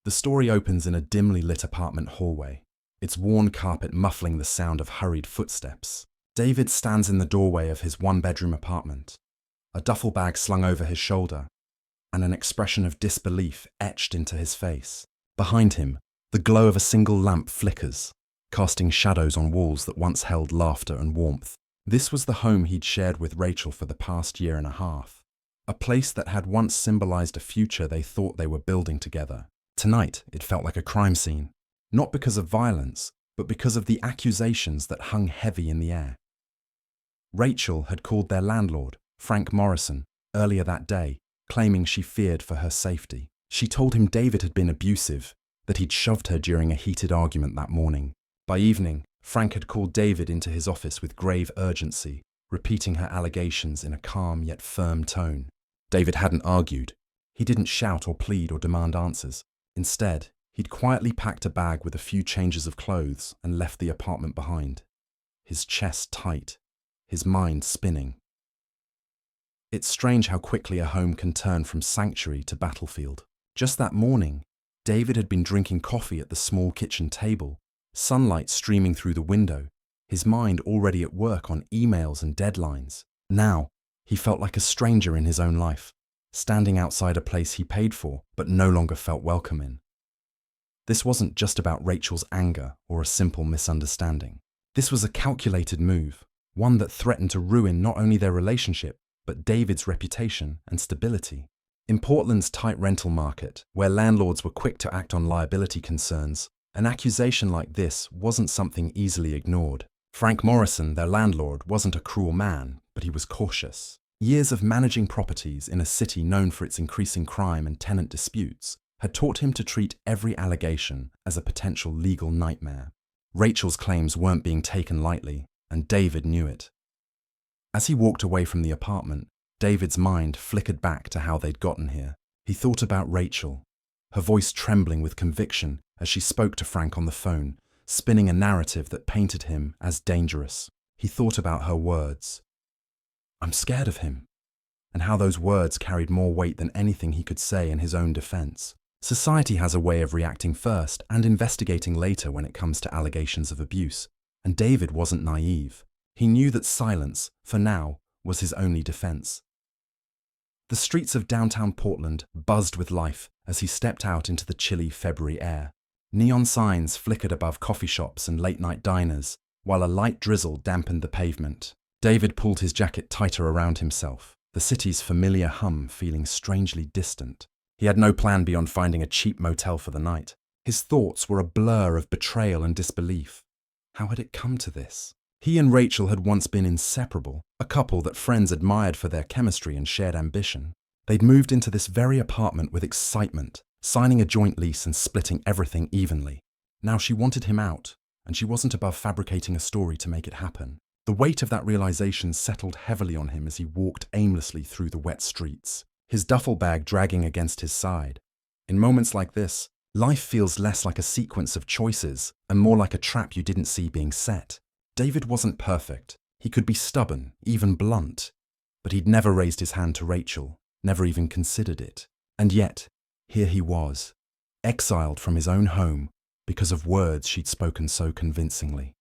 The story opens in a dimly lit apartment hallway, its worn carpet muffling the sound of hurried footsteps. David stands in the doorway of his one-bedroom apartment, a duffel bag slung over his shoulder, and an expression of disbelief etched into his face. Behind him, the glow of a single lamp flickers, casting shadows on walls that once held laughter and warmth. This was the home he'd shared with Rachel for the past year and a half, a place that had once symbolized a future they thought they were building together. Tonight, it felt like a crime scene, not because of violence, but because of the accusations that hung heavy in the air. Rachel had called their landlord, Frank Morrison, earlier that day, claiming she feared for her safety. She told him David had been abusive, that he'd shoved her during a heated argument that morning. By evening, Frank had called David into his office with grave urgency, repeating her allegations in a calm yet firm tone. David hadn't argued. He didn't shout or plead or demand answers. Instead, he'd quietly packed a bag with a few changes of clothes and left the apartment behind, his chest tight, his mind spinning. It's strange how quickly a home can turn from sanctuary to battlefield. Just that morning, David had been drinking coffee at the small kitchen table, sunlight streaming through the window, his mind already at work on emails and deadlines. Now, he felt like a stranger in his own life, standing outside a place he paid for but no longer felt welcome in. This wasn't just about Rachel's anger or a simple misunderstanding. This was a calculated move, one that threatened to ruin not only their relationship, but David's reputation and stability. In Portland's tight rental market, where landlords were quick to act on liability concerns, an accusation like this wasn't something easily ignored. Frank Morrison, their landlord, wasn't a cruel man, but he was cautious. Years of managing properties in a city known for its increasing crime and tenant disputes had taught him to treat every allegation as a potential legal nightmare. Rachel's claims weren't being taken lightly, and David knew it. As he walked away from the apartment, David's mind flickered back to how they'd gotten here. He thought about Rachel, her voice trembling with conviction as she spoke to Frank on the phone, spinning a narrative that painted him as dangerous. He thought about her words, "I'm scared of him," and how those words carried more weight than anything he could say in his own defense. Society has a way of reacting first and investigating later when it comes to allegations of abuse, and David wasn't naive. He knew that silence, for now, was his only defense. The streets of downtown Portland buzzed with life as he stepped out into the chilly February air. Neon signs flickered above coffee shops and late-night diners, while a light drizzle dampened the pavement. David pulled his jacket tighter around himself, the city's familiar hum feeling strangely distant. He had no plan beyond finding a cheap motel for the night. His thoughts were a blur of betrayal and disbelief. How had it come to this? He and Rachel had once been inseparable, a couple that friends admired for their chemistry and shared ambition. They'd moved into this very apartment with excitement, signing a joint lease and splitting everything evenly. Now she wanted him out, and she wasn't above fabricating a story to make it happen. The weight of that realization settled heavily on him as he walked aimlessly through the wet streets, his duffel bag dragging against his side. In moments like this, life feels less like a sequence of choices and more like a trap you didn't see being set. David wasn't perfect. He could be stubborn, even blunt, but he'd never raised his hand to Rachel, never even considered it. And yet, here he was, exiled from his own home because of words she'd spoken so convincingly.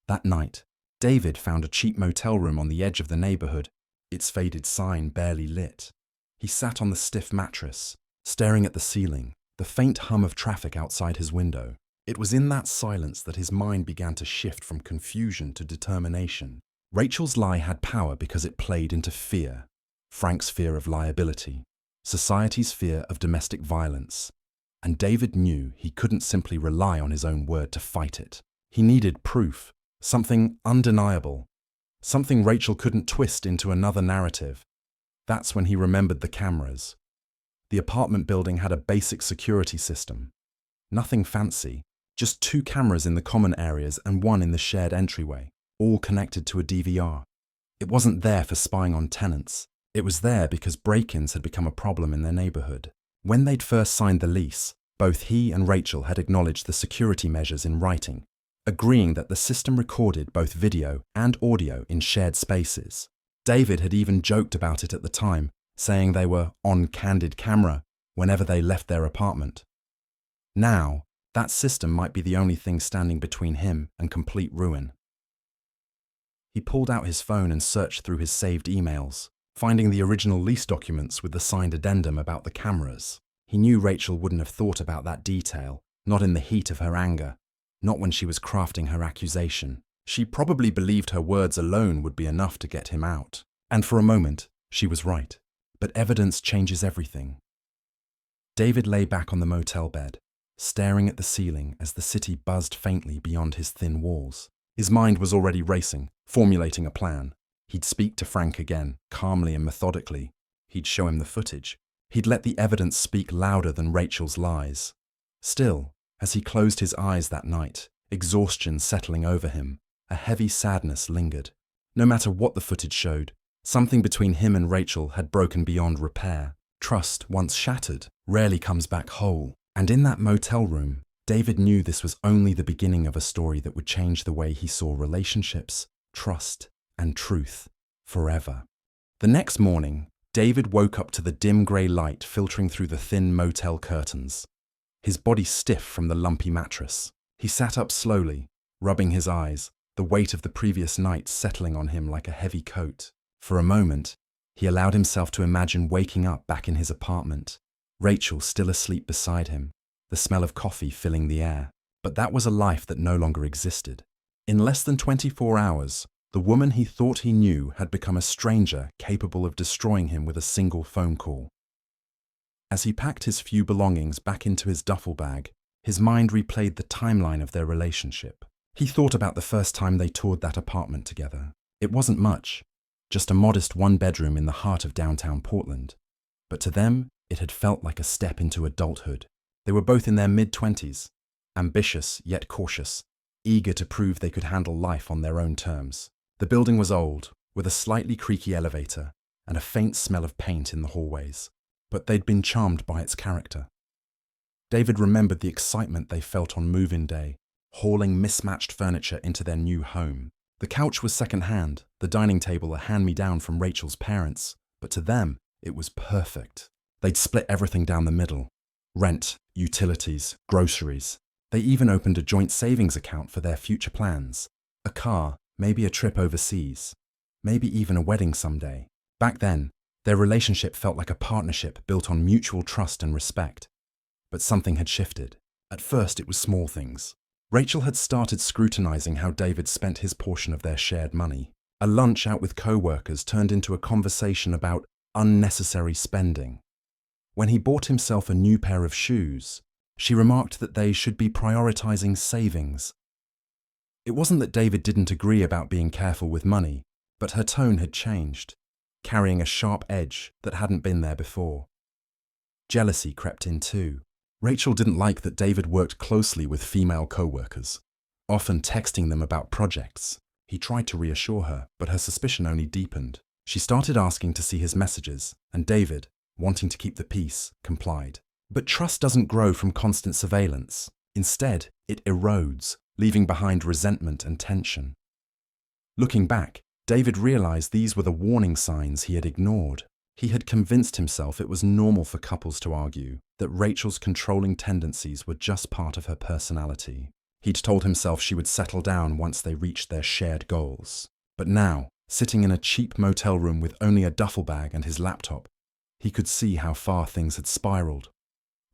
That night, David found a cheap motel room on the edge of the neighborhood, its faded sign barely lit. He sat on the stiff mattress, staring at the ceiling, the faint hum of traffic outside his window. It was in that silence that his mind began to shift from confusion to determination. Rachel's lie had power because it played into fear. Frank's fear of liability, society's fear of domestic violence. And David knew he couldn't simply rely on his own word to fight it. He needed proof. Something undeniable, something Rachel couldn't twist into another narrative. That's when he remembered the cameras. The apartment building had a basic security system. Nothing fancy, just 2 cameras in the common areas and 1 in the shared entryway, all connected to a DVR. It wasn't there for spying on tenants. It was there because break-ins had become a problem in their neighborhood. When they'd first signed the lease, both he and Rachel had acknowledged the security measures in writing, agreeing that the system recorded both video and audio in shared spaces. David had even joked about it at the time, saying they were on candid camera whenever they left their apartment. Now, that system might be the only thing standing between him and complete ruin. He pulled out his phone and searched through his saved emails, finding the original lease documents with the signed addendum about the cameras. He knew Rachel wouldn't have thought about that detail, not in the heat of her anger, not when she was crafting her accusation. She probably believed her words alone would be enough to get him out. And for a moment, she was right. But evidence changes everything. David lay back on the motel bed, staring at the ceiling as the city buzzed faintly beyond his thin walls. His mind was already racing, formulating a plan. He'd speak to Frank again, calmly and methodically. He'd show him the footage. He'd let the evidence speak louder than Rachel's lies. Still, as he closed his eyes that night, exhaustion settling over him, a heavy sadness lingered. No matter what the footage showed, something between him and Rachel had broken beyond repair. Trust, once shattered, rarely comes back whole. And in that motel room, David knew this was only the beginning of a story that would change the way he saw relationships, trust, and truth forever. The next morning, David woke up to the dim grey light filtering through the thin motel curtains. His body stiff from the lumpy mattress. He sat up slowly, rubbing his eyes, the weight of the previous night settling on him like a heavy coat. For a moment, he allowed himself to imagine waking up back in his apartment, Rachel still asleep beside him, the smell of coffee filling the air. But that was a life that no longer existed. In less than 24 hours, the woman he thought he knew had become a stranger capable of destroying him with a single phone call. As he packed his few belongings back into his duffel bag, his mind replayed the timeline of their relationship. He thought about the first time they toured that apartment together. It wasn't much, just a modest one-bedroom in the heart of downtown Portland. But to them, it had felt like a step into adulthood. They were both in their mid-20s, ambitious yet cautious, eager to prove they could handle life on their own terms. The building was old, with a slightly creaky elevator and a faint smell of paint in the hallways, but they'd been charmed by its character. David remembered the excitement they felt on move-in day, hauling mismatched furniture into their new home. The couch was second-hand, the dining table a hand-me-down from Rachel's parents, but to them, it was perfect. They'd split everything down the middle. Rent, utilities, groceries. They even opened a joint savings account for their future plans. A car, maybe a trip overseas, maybe even a wedding someday. Back then, their relationship felt like a partnership built on mutual trust and respect. But something had shifted. At first, it was small things. Rachel had started scrutinizing how David spent his portion of their shared money. A lunch out with co-workers turned into a conversation about unnecessary spending. When he bought himself a new pair of shoes, she remarked that they should be prioritizing savings. It wasn't that David didn't agree about being careful with money, but her tone had changed, carrying a sharp edge that hadn't been there before. Jealousy crept in too. Rachel didn't like that David worked closely with female co-workers, often texting them about projects. He tried to reassure her, but her suspicion only deepened. She started asking to see his messages, and David, wanting to keep the peace, complied. But trust doesn't grow from constant surveillance. Instead, it erodes, leaving behind resentment and tension. Looking back, David realized these were the warning signs he had ignored. He had convinced himself it was normal for couples to argue, that Rachel's controlling tendencies were just part of her personality. He'd told himself she would settle down once they reached their shared goals. But now, sitting in a cheap motel room with only a duffel bag and his laptop, he could see how far things had spiraled.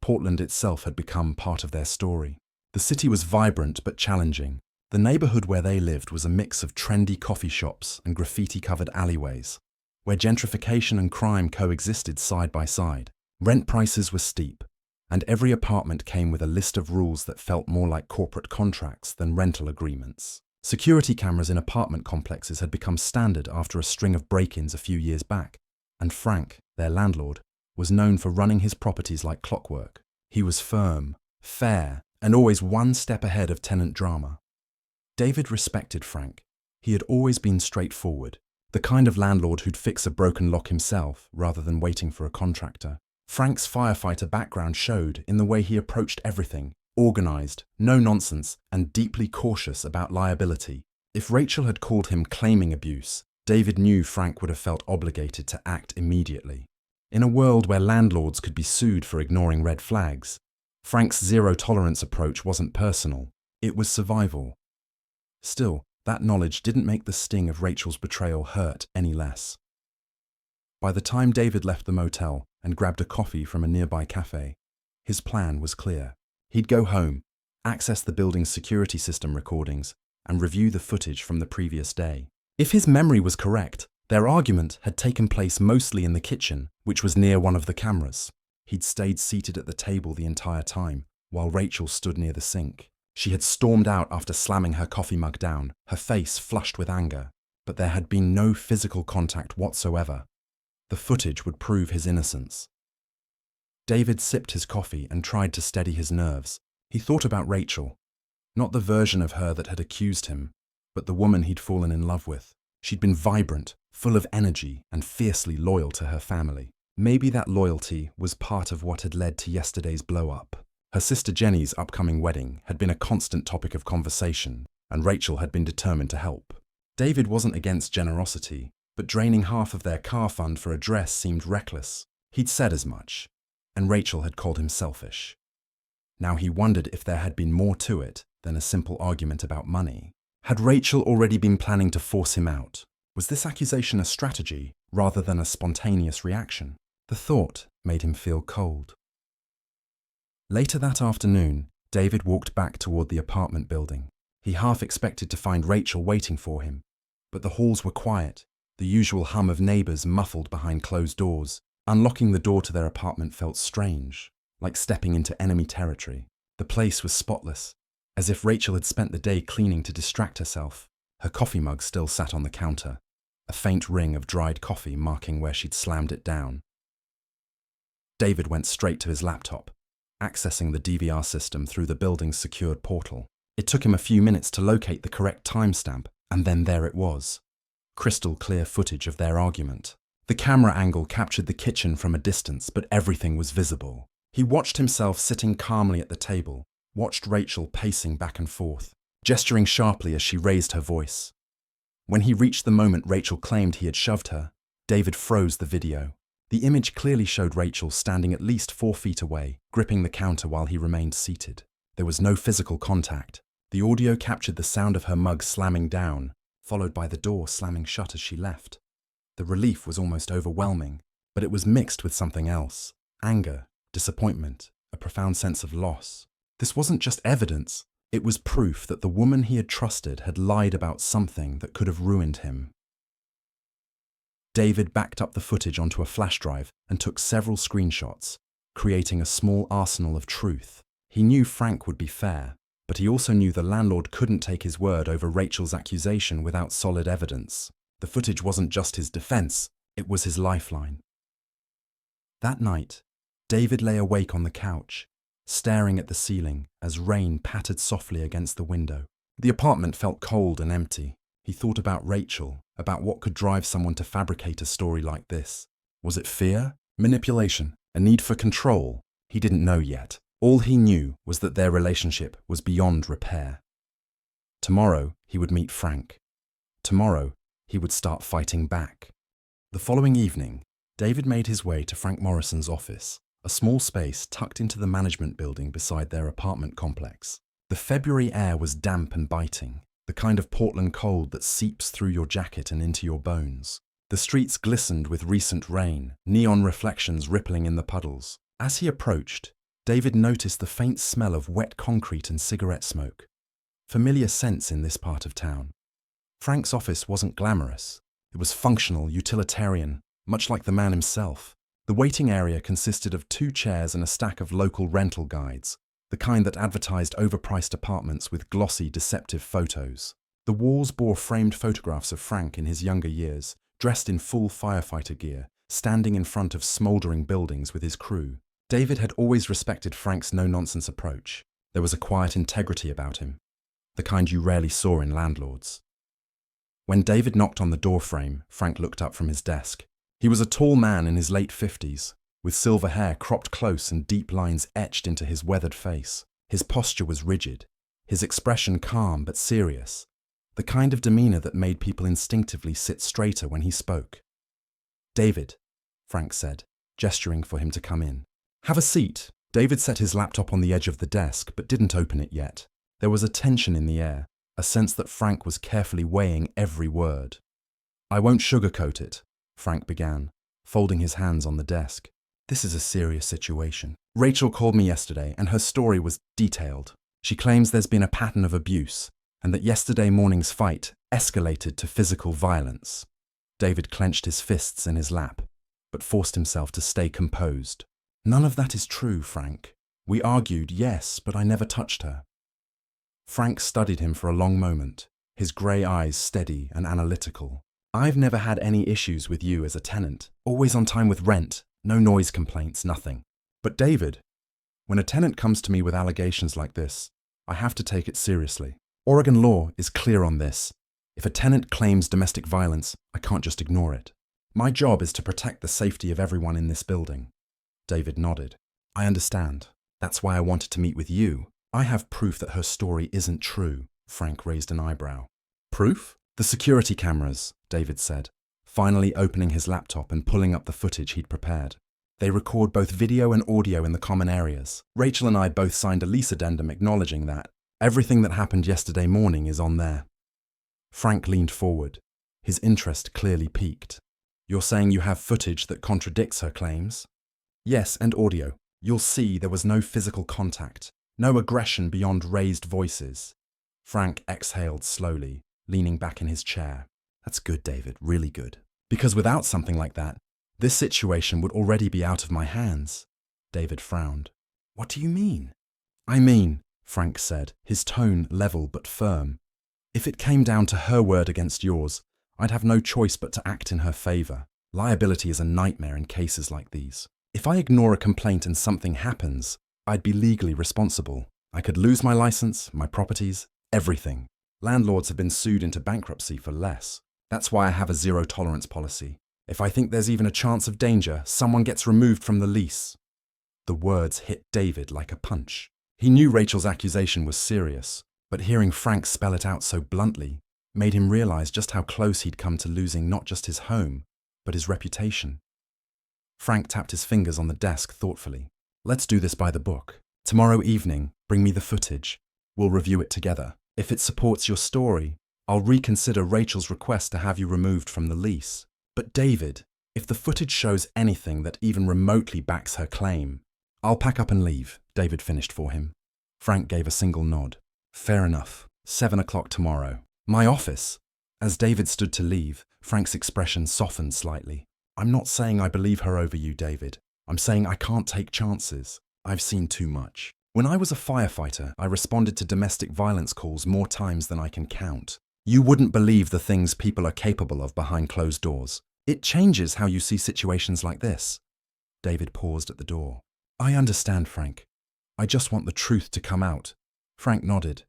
Portland itself had become part of their story. The city was vibrant but challenging. The neighborhood where they lived was a mix of trendy coffee shops and graffiti-covered alleyways, where gentrification and crime coexisted side by side. Rent prices were steep, and every apartment came with a list of rules that felt more like corporate contracts than rental agreements. Security cameras in apartment complexes had become standard after a string of break-ins a few years back, and Frank, their landlord, was known for running his properties like clockwork. He was firm, fair, and always one step ahead of tenant drama. David respected Frank. He had always been straightforward, the kind of landlord who'd fix a broken lock himself rather than waiting for a contractor. Frank's firefighter background showed in the way he approached everything, organized, no nonsense, and deeply cautious about liability. If Rachel had called him claiming abuse, David knew Frank would have felt obligated to act immediately. In a world where landlords could be sued for ignoring red flags, Frank's zero-tolerance approach wasn't personal, it was survival. Still, that knowledge didn't make the sting of Rachel's betrayal hurt any less. By the time David left the motel and grabbed a coffee from a nearby cafe, his plan was clear. He'd go home, access the building's security system recordings, and review the footage from the previous day. If his memory was correct, their argument had taken place mostly in the kitchen, which was near one of the cameras. He'd stayed seated at the table the entire time, while Rachel stood near the sink. She had stormed out after slamming her coffee mug down, her face flushed with anger, but there had been no physical contact whatsoever. The footage would prove his innocence. David sipped his coffee and tried to steady his nerves. He thought about Rachel, not the version of her that had accused him, but the woman he'd fallen in love with. She'd been vibrant, full of energy, and fiercely loyal to her family. Maybe that loyalty was part of what had led to yesterday's blow-up. Her sister Jenny's upcoming wedding had been a constant topic of conversation, and Rachel had been determined to help. David wasn't against generosity, but draining half of their car fund for a dress seemed reckless. He'd said as much, and Rachel had called him selfish. Now he wondered if there had been more to it than a simple argument about money. Had Rachel already been planning to force him out? Was this accusation a strategy rather than a spontaneous reaction? The thought made him feel cold. Later that afternoon, David walked back toward the apartment building. He half expected to find Rachel waiting for him, but the halls were quiet, the usual hum of neighbors muffled behind closed doors. Unlocking the door to their apartment felt strange, like stepping into enemy territory. The place was spotless, as if Rachel had spent the day cleaning to distract herself. Her coffee mug still sat on the counter, a faint ring of dried coffee marking where she'd slammed it down. David went straight to his laptop, accessing the DVR system through the building's secured portal. It took him a few minutes to locate the correct timestamp, and then there it was. Crystal clear footage of their argument. The camera angle captured the kitchen from a distance, but everything was visible. He watched himself sitting calmly at the table, watched Rachel pacing back and forth, gesturing sharply as she raised her voice. When he reached the moment Rachel claimed he had shoved her, David froze the video. The image clearly showed Rachel standing at least 4 feet away, gripping the counter while he remained seated. There was no physical contact. The audio captured the sound of her mug slamming down, followed by the door slamming shut as she left. The relief was almost overwhelming, but it was mixed with something else. Anger, disappointment, a profound sense of loss. This wasn't just evidence, it was proof that the woman he had trusted had lied about something that could have ruined him. David backed up the footage onto a flash drive and took several screenshots, creating a small arsenal of truth. He knew Frank would be fair, but he also knew the landlord couldn't take his word over Rachel's accusation without solid evidence. The footage wasn't just his defense, it was his lifeline. That night, David lay awake on the couch, staring at the ceiling as rain pattered softly against the window. The apartment felt cold and empty. He thought about Rachel, about what could drive someone to fabricate a story like this. Was it fear? Manipulation? A need for control? He didn't know yet. All he knew was that their relationship was beyond repair. Tomorrow, he would meet Frank. Tomorrow, he would start fighting back. The following evening, David made his way to Frank Morrison's office, a small space tucked into the management building beside their apartment complex. The February air was damp and biting, the kind of Portland cold that seeps through your jacket and into your bones. The streets glistened with recent rain, neon reflections rippling in the puddles. As he approached, David noticed the faint smell of wet concrete and cigarette smoke. Familiar scents in this part of town. Frank's office wasn't glamorous. It was functional, utilitarian, much like the man himself. The waiting area consisted of 2 chairs and a stack of local rental guides, the kind that advertised overpriced apartments with glossy, deceptive photos. The walls bore framed photographs of Frank in his younger years, dressed in full firefighter gear, standing in front of smouldering buildings with his crew. David had always respected Frank's no-nonsense approach. There was a quiet integrity about him, the kind you rarely saw in landlords. When David knocked on the doorframe, Frank looked up from his desk. He was a tall man in his late 50s, with silver hair cropped close and deep lines etched into his weathered face. His posture was rigid, his expression calm but serious, the kind of demeanor that made people instinctively sit straighter when he spoke. "David," Frank said, gesturing for him to come in. "Have a seat. David set his laptop on the edge of the desk, but didn't open it yet. There was a tension in the air, a sense that Frank was carefully weighing every word. "I won't sugarcoat it," Frank began, folding his hands on the desk. "This is a serious situation. Rachel called me yesterday, and her story was detailed. She claims there's been a pattern of abuse, and that yesterday morning's fight escalated to physical violence." David clenched his fists in his lap, but forced himself to stay composed. "None of that is true, Frank. We argued, yes, but I never touched her." Frank studied him for a long moment, his grey eyes steady and analytical. "I've never had any issues with you as a tenant, always on time with rent, no noise complaints, nothing. But David, when a tenant comes to me with allegations like this, I have to take it seriously. Oregon law is clear on this. If a tenant claims domestic violence, I can't just ignore it. My job is to protect the safety of everyone in this building." David nodded. "I understand. That's why I wanted to meet with you. I have proof that her story isn't true." Frank raised an eyebrow. "Proof?" "The security cameras," David said, finally opening his laptop and pulling up the footage he'd prepared. "They record both video and audio in the common areas. Rachel and I both signed a lease addendum acknowledging that. Everything that happened yesterday morning is on there." Frank leaned forward, his interest clearly piqued. "You're saying you have footage that contradicts her claims?" "Yes, and audio. You'll see there was no physical contact, no aggression beyond raised voices." Frank exhaled slowly, leaning back in his chair. "That's good, David, really good. Because without something like that, this situation would already be out of my hands." David frowned. "What do you mean?" "I mean," Frank said, his tone level but firm, "if it came down to her word against yours, I'd have no choice but to act in her favor. Liability is a nightmare in cases like these. If I ignore a complaint and something happens, I'd be legally responsible. I could lose my license, my properties, everything. Landlords have been sued into bankruptcy for less. That's why I have a zero-tolerance policy. If I think there's even a chance of danger, someone gets removed from the lease." The words hit David like a punch. He knew Rachel's accusation was serious, but hearing Frank spell it out so bluntly made him realize just how close he'd come to losing not just his home, but his reputation. Frank tapped his fingers on the desk thoughtfully. "Let's do this by the book. Tomorrow evening, bring me the footage. We'll review it together. If it supports your story, I'll reconsider Rachel's request to have you removed from the lease. But David, if the footage shows anything that even remotely backs her claim..." "I'll pack up and leave," David finished for him. Frank gave a single nod. "Fair enough. 7 o'clock tomorrow. My office." As David stood to leave, Frank's expression softened slightly. "I'm not saying I believe her over you, David. I'm saying I can't take chances. I've seen too much. When I was a firefighter, I responded to domestic violence calls more times than I can count. You wouldn't believe the things people are capable of behind closed doors. It changes how you see situations like this." David paused at the door. "I understand, Frank. I just want the truth to come out." Frank nodded.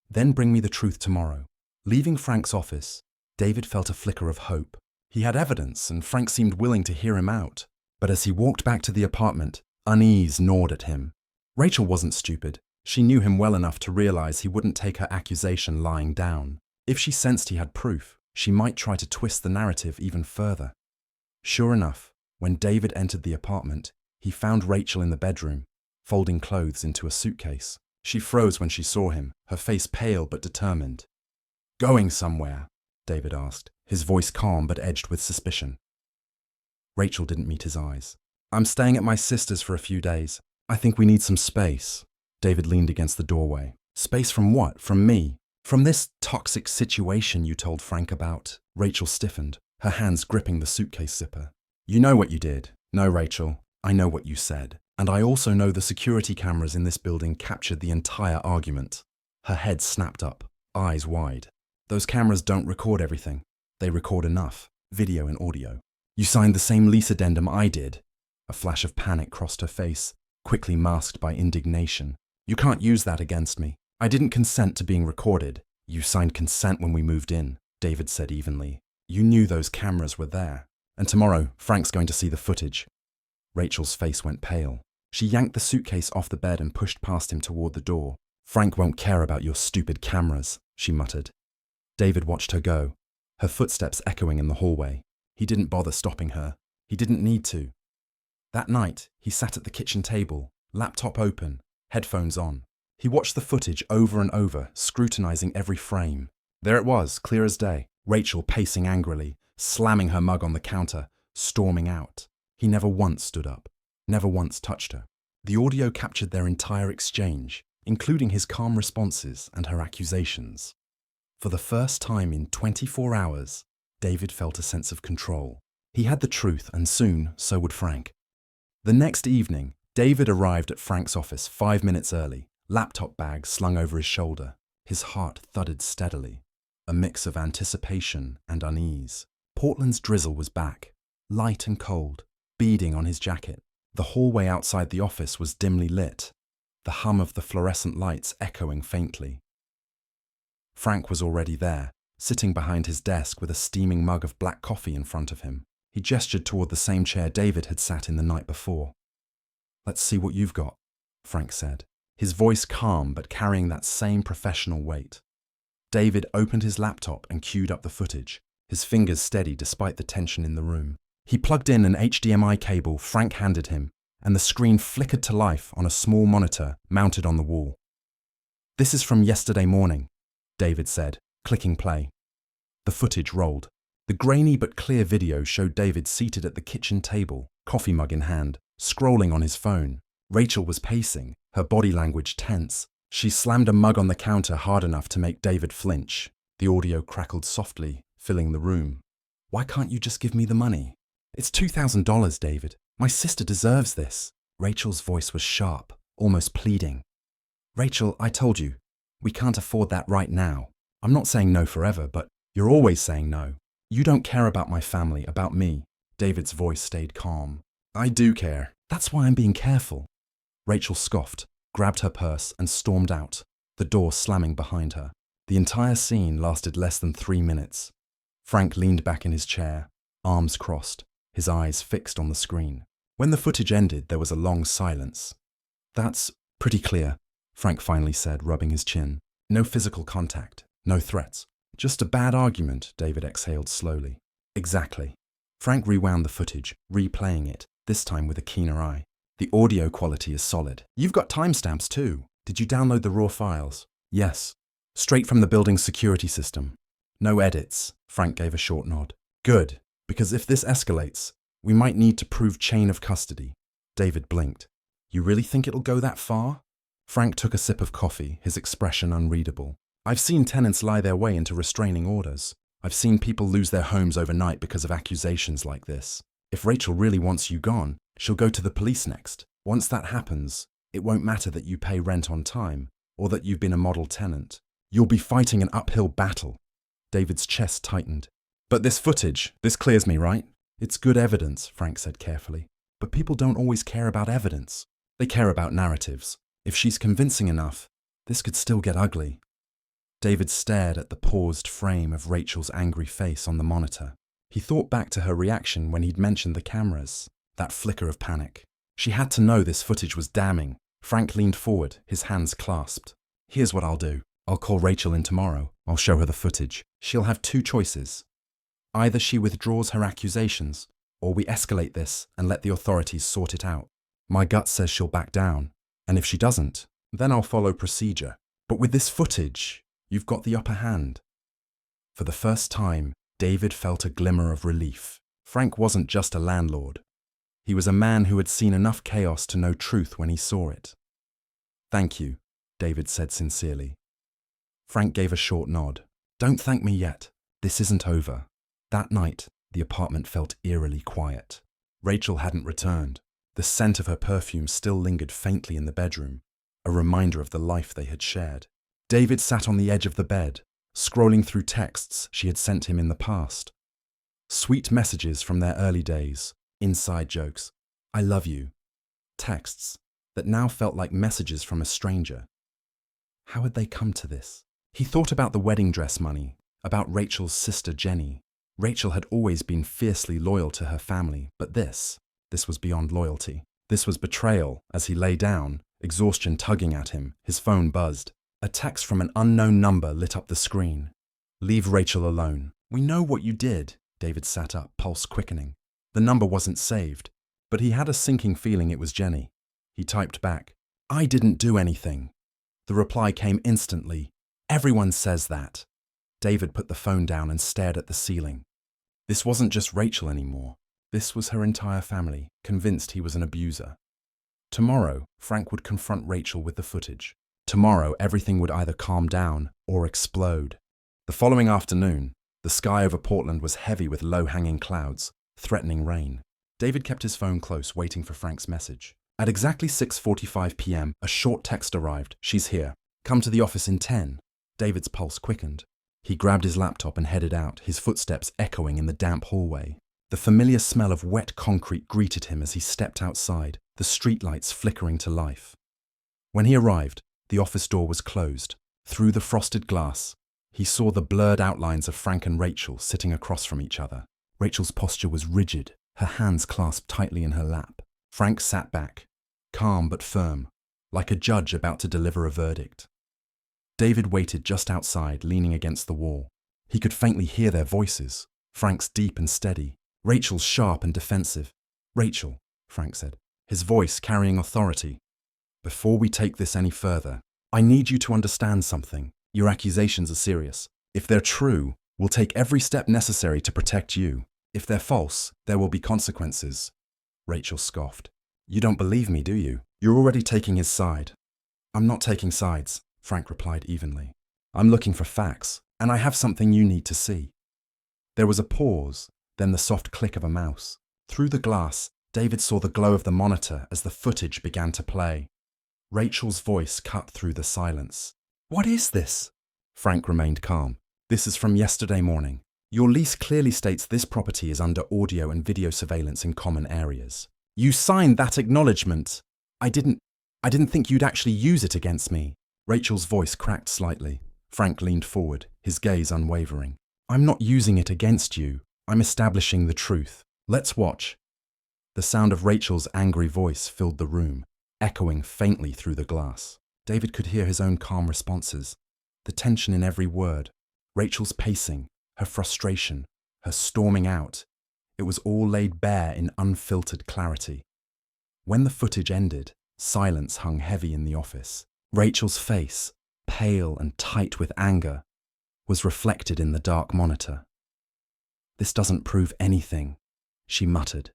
"Then bring me the truth tomorrow." Leaving Frank's office, David felt a flicker of hope. He had evidence, and Frank seemed willing to hear him out. But as he walked back to the apartment, unease gnawed at him. Rachel wasn't stupid. She knew him well enough to realize he wouldn't take her accusation lying down. If she sensed he had proof, she might try to twist the narrative even further. Sure enough, when David entered the apartment, he found Rachel in the bedroom, folding clothes into a suitcase. She froze when she saw him, her face pale but determined. "Going somewhere?" David asked, his voice calm but edged with suspicion. Rachel didn't meet his eyes. "I'm staying at my sister's for a few days. I think we need some space." David leaned against the doorway. "Space from what? From me? From this toxic situation you told Frank about?" Rachel stiffened, her hands gripping the suitcase zipper. "You know what you did." "No, Rachel, I know what you said. And I also know the security cameras in this building captured the entire argument." Her head snapped up, eyes wide. "Those cameras don't record everything. They record enough, video and audio." "You signed the same lease addendum I did." A flash of panic crossed her face, quickly masked by indignation. "You can't use that against me. I didn't consent to being recorded." "You signed consent when we moved in," David said evenly. "You knew those cameras were there. And tomorrow, Frank's going to see the footage." Rachel's face went pale. She yanked the suitcase off the bed and pushed past him toward the door. "Frank won't care about your stupid cameras," she muttered. David watched her go, her footsteps echoing in the hallway. He didn't bother stopping her. He didn't need to. That night, he sat at the kitchen table, laptop open, headphones on. He watched the footage over and over, scrutinizing every frame. There it was, clear as day. Rachel pacing angrily, slamming her mug on the counter, storming out. He never once stood up, never once touched her. The audio captured their entire exchange, including his calm responses and her accusations. For the first time in 24 hours, David felt a sense of control. He had the truth, and soon so would Frank. The next evening, David arrived at Frank's office 5 minutes early, laptop bag slung over his shoulder. His heart thudded steadily, a mix of anticipation and unease. Portland's drizzle was back, light and cold, beading on his jacket. The hallway outside the office was dimly lit, the hum of the fluorescent lights echoing faintly. Frank was already there, sitting behind his desk with a steaming mug of black coffee in front of him. He gestured toward the same chair David had sat in the night before. "Let's see what you've got," Frank said, his voice calm but carrying that same professional weight. David opened his laptop and queued up the footage, his fingers steady despite the tension in the room. He plugged in an HDMI cable Frank handed him, and the screen flickered to life on a small monitor mounted on the wall. "This is from yesterday morning," David said, clicking play. The footage rolled. The grainy but clear video showed David seated at the kitchen table, coffee mug in hand, scrolling on his phone. Rachel was pacing, her body language tense. She slammed a mug on the counter hard enough to make David flinch. The audio crackled softly, filling the room. "Why can't you just give me the money? It's $2,000, David. My sister deserves this." Rachel's voice was sharp, almost pleading. "Rachel, I told you, we can't afford that right now. I'm not saying no forever, but you're always saying no. You don't care about my family, about me." David's voice stayed calm. "I do care. That's why I'm being careful." Rachel scoffed, grabbed her purse, and stormed out, the door slamming behind her. The entire scene lasted less than 3 minutes. Frank leaned back in his chair, arms crossed, his eyes fixed on the screen. When the footage ended, there was a long silence. "That's pretty clear," Frank finally said, rubbing his chin. "No physical contact, no threats. Just a bad argument," David exhaled slowly. "Exactly." Frank rewound the footage, replaying it, this time with a keener eye. "The audio quality is solid. You've got timestamps too. Did you download the raw files?" "Yes. Straight from the building's security system. No edits." Frank gave a short nod. "Good, because if this escalates, we might need to prove chain of custody." David blinked. "You really think it'll go that far?" Frank took a sip of coffee, his expression unreadable. "I've seen tenants lie their way into restraining orders. I've seen people lose their homes overnight because of accusations like this. If Rachel really wants you gone, she'll go to the police next. Once that happens, it won't matter that you pay rent on time or that you've been a model tenant. You'll be fighting an uphill battle." David's chest tightened. "But this footage, this clears me, right?" "It's good evidence," Frank said carefully. "But people don't always care about evidence. They care about narratives. If she's convincing enough, this could still get ugly." David stared at the paused frame of Rachel's angry face on the monitor. He thought back to her reaction when he'd mentioned the cameras, that flicker of panic. She had to know this footage was damning. Frank leaned forward, his hands clasped. "Here's what I'll do. I'll call Rachel in tomorrow. I'll show her the footage. She'll have 2 choices. Either she withdraws her accusations, or we escalate this and let the authorities sort it out. My gut says she'll back down, and if she doesn't, then I'll follow procedure. But with this footage, you've got the upper hand." For the first time, David felt a glimmer of relief. Frank wasn't just a landlord. He was a man who had seen enough chaos to know truth when he saw it. "Thank you," David said sincerely. Frank gave a short nod. "Don't thank me yet. This isn't over." That night, the apartment felt eerily quiet. Rachel hadn't returned. The scent of her perfume still lingered faintly in the bedroom, a reminder of the life they had shared. David sat on the edge of the bed, scrolling through texts she had sent him in the past. Sweet messages from their early days, inside jokes, "I love you." Texts that now felt like messages from a stranger. How had they come to this? He thought about the wedding dress money, about Rachel's sister Jenny. Rachel had always been fiercely loyal to her family, but this was beyond loyalty. This was betrayal. As he lay down, exhaustion tugging at him, his phone buzzed. A text from an unknown number lit up the screen. "Leave Rachel alone. We know what you did." David sat up, pulse quickening. The number wasn't saved, but he had a sinking feeling it was Jenny. He typed back, "I didn't do anything." The reply came instantly, "Everyone says that." David put the phone down and stared at the ceiling. This wasn't just Rachel anymore. This was her entire family, convinced he was an abuser. Tomorrow, Frank would confront Rachel with the footage. Tomorrow, everything would either calm down or explode. The following afternoon, the sky over Portland was heavy with low-hanging clouds, threatening rain. David kept his phone close, waiting for Frank's message. At exactly 6:45 p.m., a short text arrived. "She's here. Come to the office in 10. David's pulse quickened. He grabbed his laptop and headed out, his footsteps echoing in the damp hallway. The familiar smell of wet concrete greeted him as he stepped outside, the streetlights flickering to life. When he arrived, the office door was closed. Through the frosted glass, he saw the blurred outlines of Frank and Rachel sitting across from each other. Rachel's posture was rigid, her hands clasped tightly in her lap. Frank sat back, calm but firm, like a judge about to deliver a verdict. David waited just outside, leaning against the wall. He could faintly hear their voices, Frank's deep and steady, Rachel's sharp and defensive. "Rachel," Frank said, his voice carrying authority. "Before we take this any further, I need you to understand something. Your accusations are serious. If they're true, we'll take every step necessary to protect you. If they're false, there will be consequences." Rachel scoffed. "You don't believe me, do you? You're already taking his side." "I'm not taking sides," Frank replied evenly. "I'm looking for facts, and I have something you need to see." There was a pause, then the soft click of a mouse. Through the glass, David saw the glow of the monitor as the footage began to play. Rachel's voice cut through the silence. "What is this?" Frank remained calm. "This is from yesterday morning. Your lease clearly states this property is under audio and video surveillance in common areas. You signed that acknowledgement. I didn't think you'd actually use it against me." Rachel's voice cracked slightly. Frank leaned forward, his gaze unwavering. "I'm not using it against you. I'm establishing the truth. Let's watch." The sound of Rachel's angry voice filled the room, echoing faintly through the glass. David could hear his own calm responses, the tension in every word, Rachel's pacing, her frustration, her storming out. It was all laid bare in unfiltered clarity. When the footage ended, silence hung heavy in the office. Rachel's face, pale and tight with anger, was reflected in the dark monitor. "This doesn't prove anything," she muttered.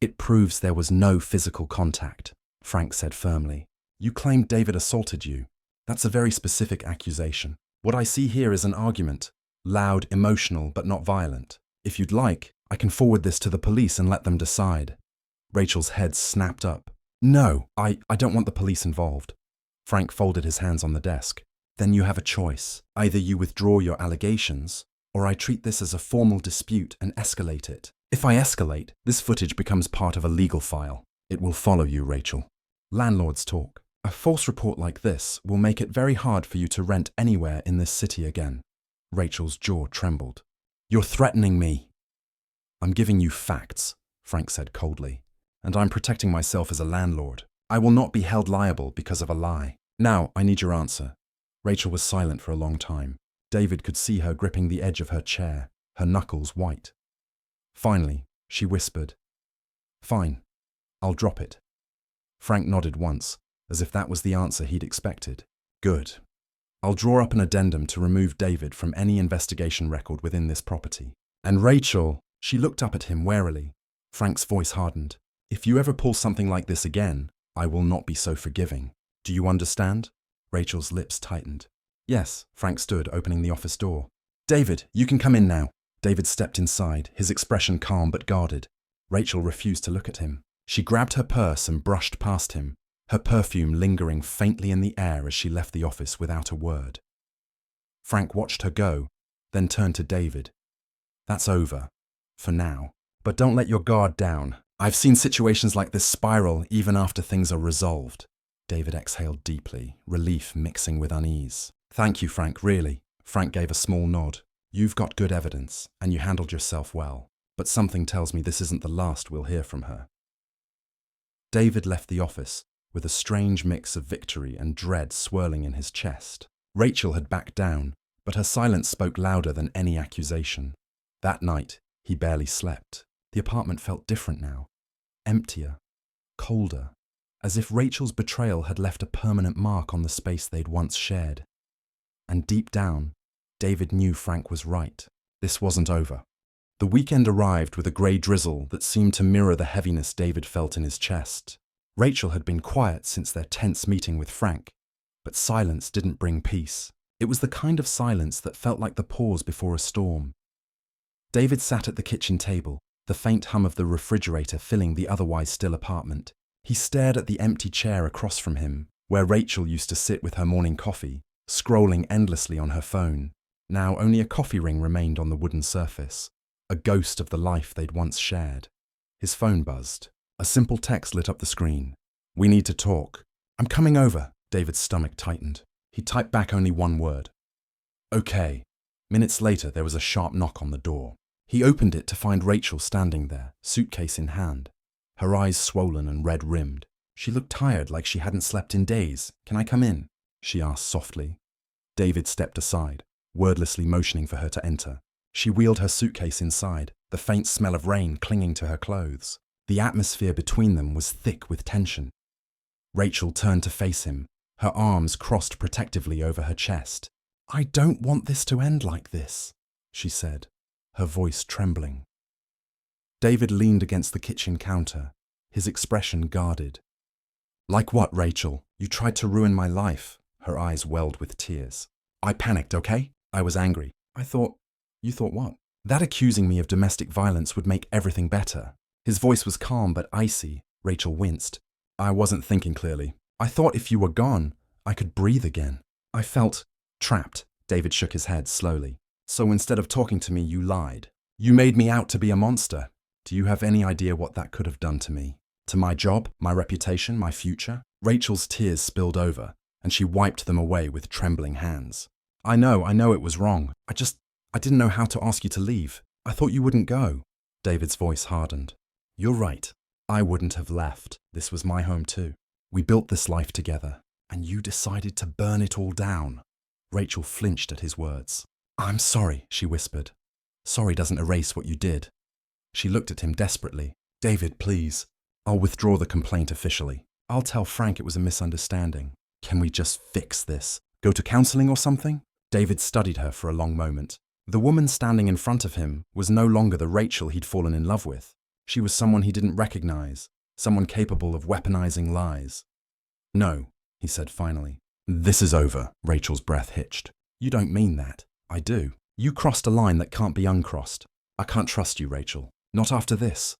"It proves there was no physical contact," Frank said firmly. "You claimed David assaulted you. That's a very specific accusation. What I see here is an argument, loud, emotional, but not violent. If you'd like, I can forward this to the police and let them decide." Rachel's head snapped up. "No, I don't want the police involved." Frank folded his hands on the desk. "Then you have a choice. Either you withdraw your allegations, or I treat this as a formal dispute and escalate it. If I escalate, this footage becomes part of a legal file. It will follow you, Rachel. Landlords talk. A false report like this will make it very hard for you to rent anywhere in this city again." Rachel's jaw trembled. "You're threatening me." "I'm giving you facts," Frank said coldly, "and I'm protecting myself as a landlord. I will not be held liable because of a lie. Now, I need your answer." Rachel was silent for a long time. David could see her gripping the edge of her chair, her knuckles white. Finally, she whispered, "Fine, I'll drop it." Frank nodded once, as if that was the answer he'd expected. "Good. I'll draw up an addendum to remove David from any investigation record within this property. And Rachel," she looked up at him warily. Frank's voice hardened. "If you ever pull something like this again, I will not be so forgiving. Do you understand?" Rachel's lips tightened. "Yes," Frank stood, opening the office door. "David, you can come in now." David stepped inside, his expression calm but guarded. Rachel refused to look at him. She grabbed her purse and brushed past him, her perfume lingering faintly in the air as she left the office without a word. Frank watched her go, then turned to David. "That's over, for now. But don't let your guard down. I've seen situations like this spiral even after things are resolved." David exhaled deeply, relief mixing with unease. "Thank you, Frank, really." Frank gave a small nod. "You've got good evidence, and you handled yourself well. But something tells me this isn't the last we'll hear from her." David left the office with a strange mix of victory and dread swirling in his chest. Rachel had backed down, but her silence spoke louder than any accusation. That night, he barely slept. The apartment felt different now. Emptier, colder, as if Rachel's betrayal had left a permanent mark on the space they'd once shared. And deep down, David knew Frank was right. This wasn't over. The weekend arrived with a grey drizzle that seemed to mirror the heaviness David felt in his chest. Rachel had been quiet since their tense meeting with Frank, but silence didn't bring peace. It was the kind of silence that felt like the pause before a storm. David sat at the kitchen table, the faint hum of the refrigerator filling the otherwise still apartment. He stared at the empty chair across from him, where Rachel used to sit with her morning coffee, scrolling endlessly on her phone. Now only a coffee ring remained on the wooden surface, a ghost of the life they'd once shared. His phone buzzed. A simple text lit up the screen. "We need to talk." "I'm coming over." David's stomach tightened. He typed back only one word. "Okay." Minutes later, there was a sharp knock on the door. He opened it to find Rachel standing there, suitcase in hand, her eyes swollen and red-rimmed. She looked tired, like she hadn't slept in days. "Can I come in?" she asked softly. David stepped aside, wordlessly motioning for her to enter. She wheeled her suitcase inside, the faint smell of rain clinging to her clothes. The atmosphere between them was thick with tension. Rachel turned to face him, her arms crossed protectively over her chest. "I don't want this to end like this," she said, her voice trembling. David leaned against the kitchen counter, his expression guarded. "Like what, Rachel? You tried to ruin my life." Her eyes welled with tears. "I panicked, okay? I was angry. I thought..." "You thought what?" "That accusing me of domestic violence would make everything better." His voice was calm but icy. Rachel winced. "I wasn't thinking clearly. I thought if you were gone, I could breathe again. I felt trapped." David shook his head slowly. "So instead of talking to me, you lied. You made me out to be a monster. Do you have any idea what that could have done to me? To my job, my reputation, my future?" Rachel's tears spilled over, and she wiped them away with trembling hands. I know it was wrong. I didn't know how to ask you to leave. I thought you wouldn't go." David's voice hardened. "You're right. I wouldn't have left. This was my home too. We built this life together, and you decided to burn it all down." Rachel flinched at his words. "I'm sorry," she whispered. "Sorry doesn't erase what you did." She looked at him desperately. "David, please. I'll withdraw the complaint officially. I'll tell Frank it was a misunderstanding. Can we just fix this? Go to counseling or something?" David studied her for a long moment. The woman standing in front of him was no longer the Rachel he'd fallen in love with. She was someone he didn't recognize, someone capable of weaponizing lies. "No," he said finally. "This is over." Rachel's breath hitched. "You don't mean that." "I do. You crossed a line that can't be uncrossed. I can't trust you, Rachel. Not after this."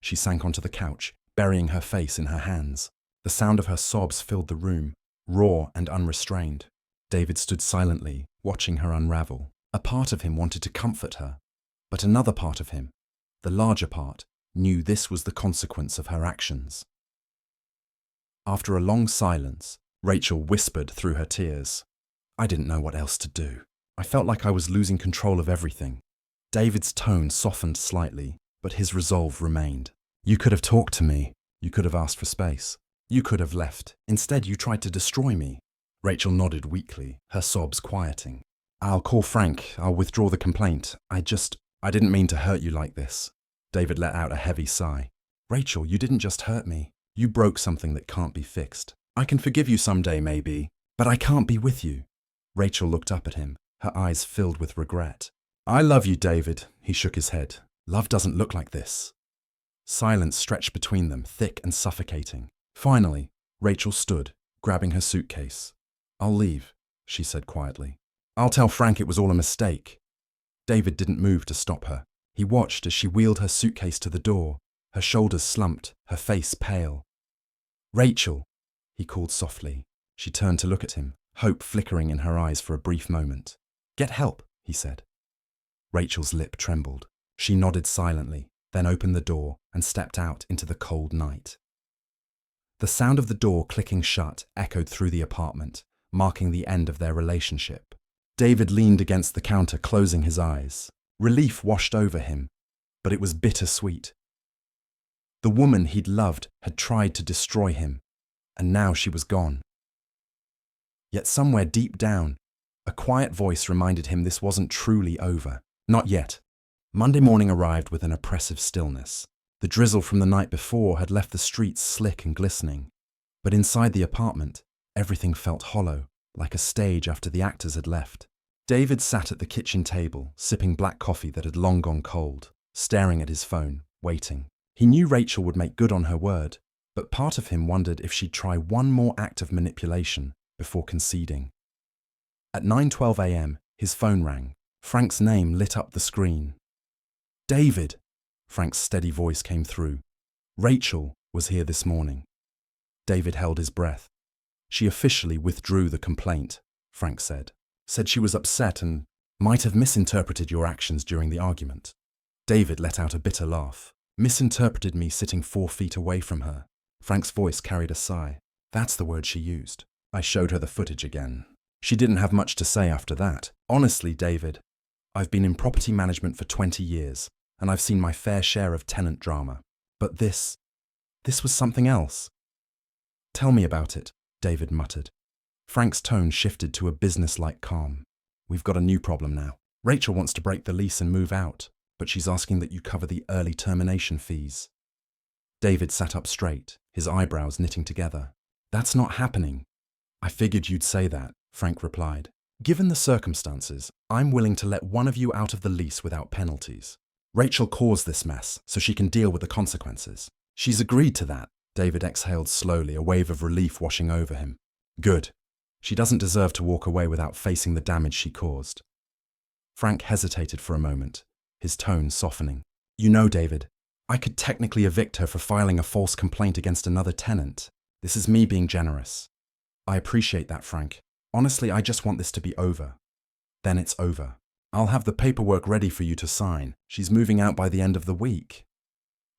She sank onto the couch, burying her face in her hands. The sound of her sobs filled the room, raw and unrestrained. David stood silently, watching her unravel. A part of him wanted to comfort her, but another part of him, the larger part, knew this was the consequence of her actions. After a long silence, Rachel whispered through her tears, "I didn't know what else to do. I felt like I was losing control of everything." David's tone softened slightly, but his resolve remained. "You could have talked to me. You could have asked for space. You could have left. Instead, you tried to destroy me." Rachel nodded weakly, her sobs quieting. "I'll call Frank. I'll withdraw the complaint. I didn't mean to hurt you like this." David let out a heavy sigh. "Rachel, you didn't just hurt me. You broke something that can't be fixed. I can forgive you someday, maybe, but I can't be with you." Rachel looked up at him, her eyes filled with regret. "I love you, David." He shook his head. "Love doesn't look like this." Silence stretched between them, thick and suffocating. Finally, Rachel stood, grabbing her suitcase. "I'll leave," she said quietly. "I'll tell Frank it was all a mistake." David didn't move to stop her. He watched as she wheeled her suitcase to the door, her shoulders slumped, her face pale. "Rachel," he called softly. She turned to look at him, hope flickering in her eyes for a brief moment. "Get help," he said. Rachel's lip trembled. She nodded silently, then opened the door and stepped out into the cold night. The sound of the door clicking shut echoed through the apartment, marking the end of their relationship. David leaned against the counter, closing his eyes. Relief washed over him, but it was bittersweet. The woman he'd loved had tried to destroy him, and now she was gone. Yet somewhere deep down, a quiet voice reminded him this wasn't truly over. Not yet. Monday morning arrived with an oppressive stillness. The drizzle from the night before had left the streets slick and glistening. But inside the apartment, everything felt hollow, like a stage after the actors had left. David sat at the kitchen table, sipping black coffee that had long gone cold, staring at his phone, waiting. He knew Rachel would make good on her word, but part of him wondered if she'd try one more act of manipulation before conceding. At 9:12 a.m., his phone rang. Frank's name lit up the screen. "David!" Frank's steady voice came through. "Rachel was here this morning." David held his breath. "She officially withdrew the complaint," Frank said. "Said she was upset and might have misinterpreted your actions during the argument." David let out a bitter laugh. "Misinterpreted me sitting 4 feet away from her." Frank's voice carried a sigh. "That's the word she used. I showed her the footage again. She didn't have much to say after that. Honestly, David, I've been in property management for 20 years, and I've seen my fair share of tenant drama. But this was something else." "Tell me about it," David muttered. Frank's tone shifted to a business-like calm. "We've got a new problem now. Rachel wants to break the lease and move out, but she's asking that you cover the early termination fees." David sat up straight, his eyebrows knitting together. "That's not happening." "I figured you'd say that," Frank replied. "Given the circumstances, I'm willing to let one of you out of the lease without penalties. Rachel caused this mess, so she can deal with the consequences. She's agreed to that." David exhaled slowly, a wave of relief washing over him. "Good. She doesn't deserve to walk away without facing the damage she caused." Frank hesitated for a moment, his tone softening. "You know, David, I could technically evict her for filing a false complaint against another tenant. This is me being generous." "I appreciate that, Frank. Honestly, I just want this to be over." "Then it's over. I'll have the paperwork ready for you to sign. She's moving out by the end of the week."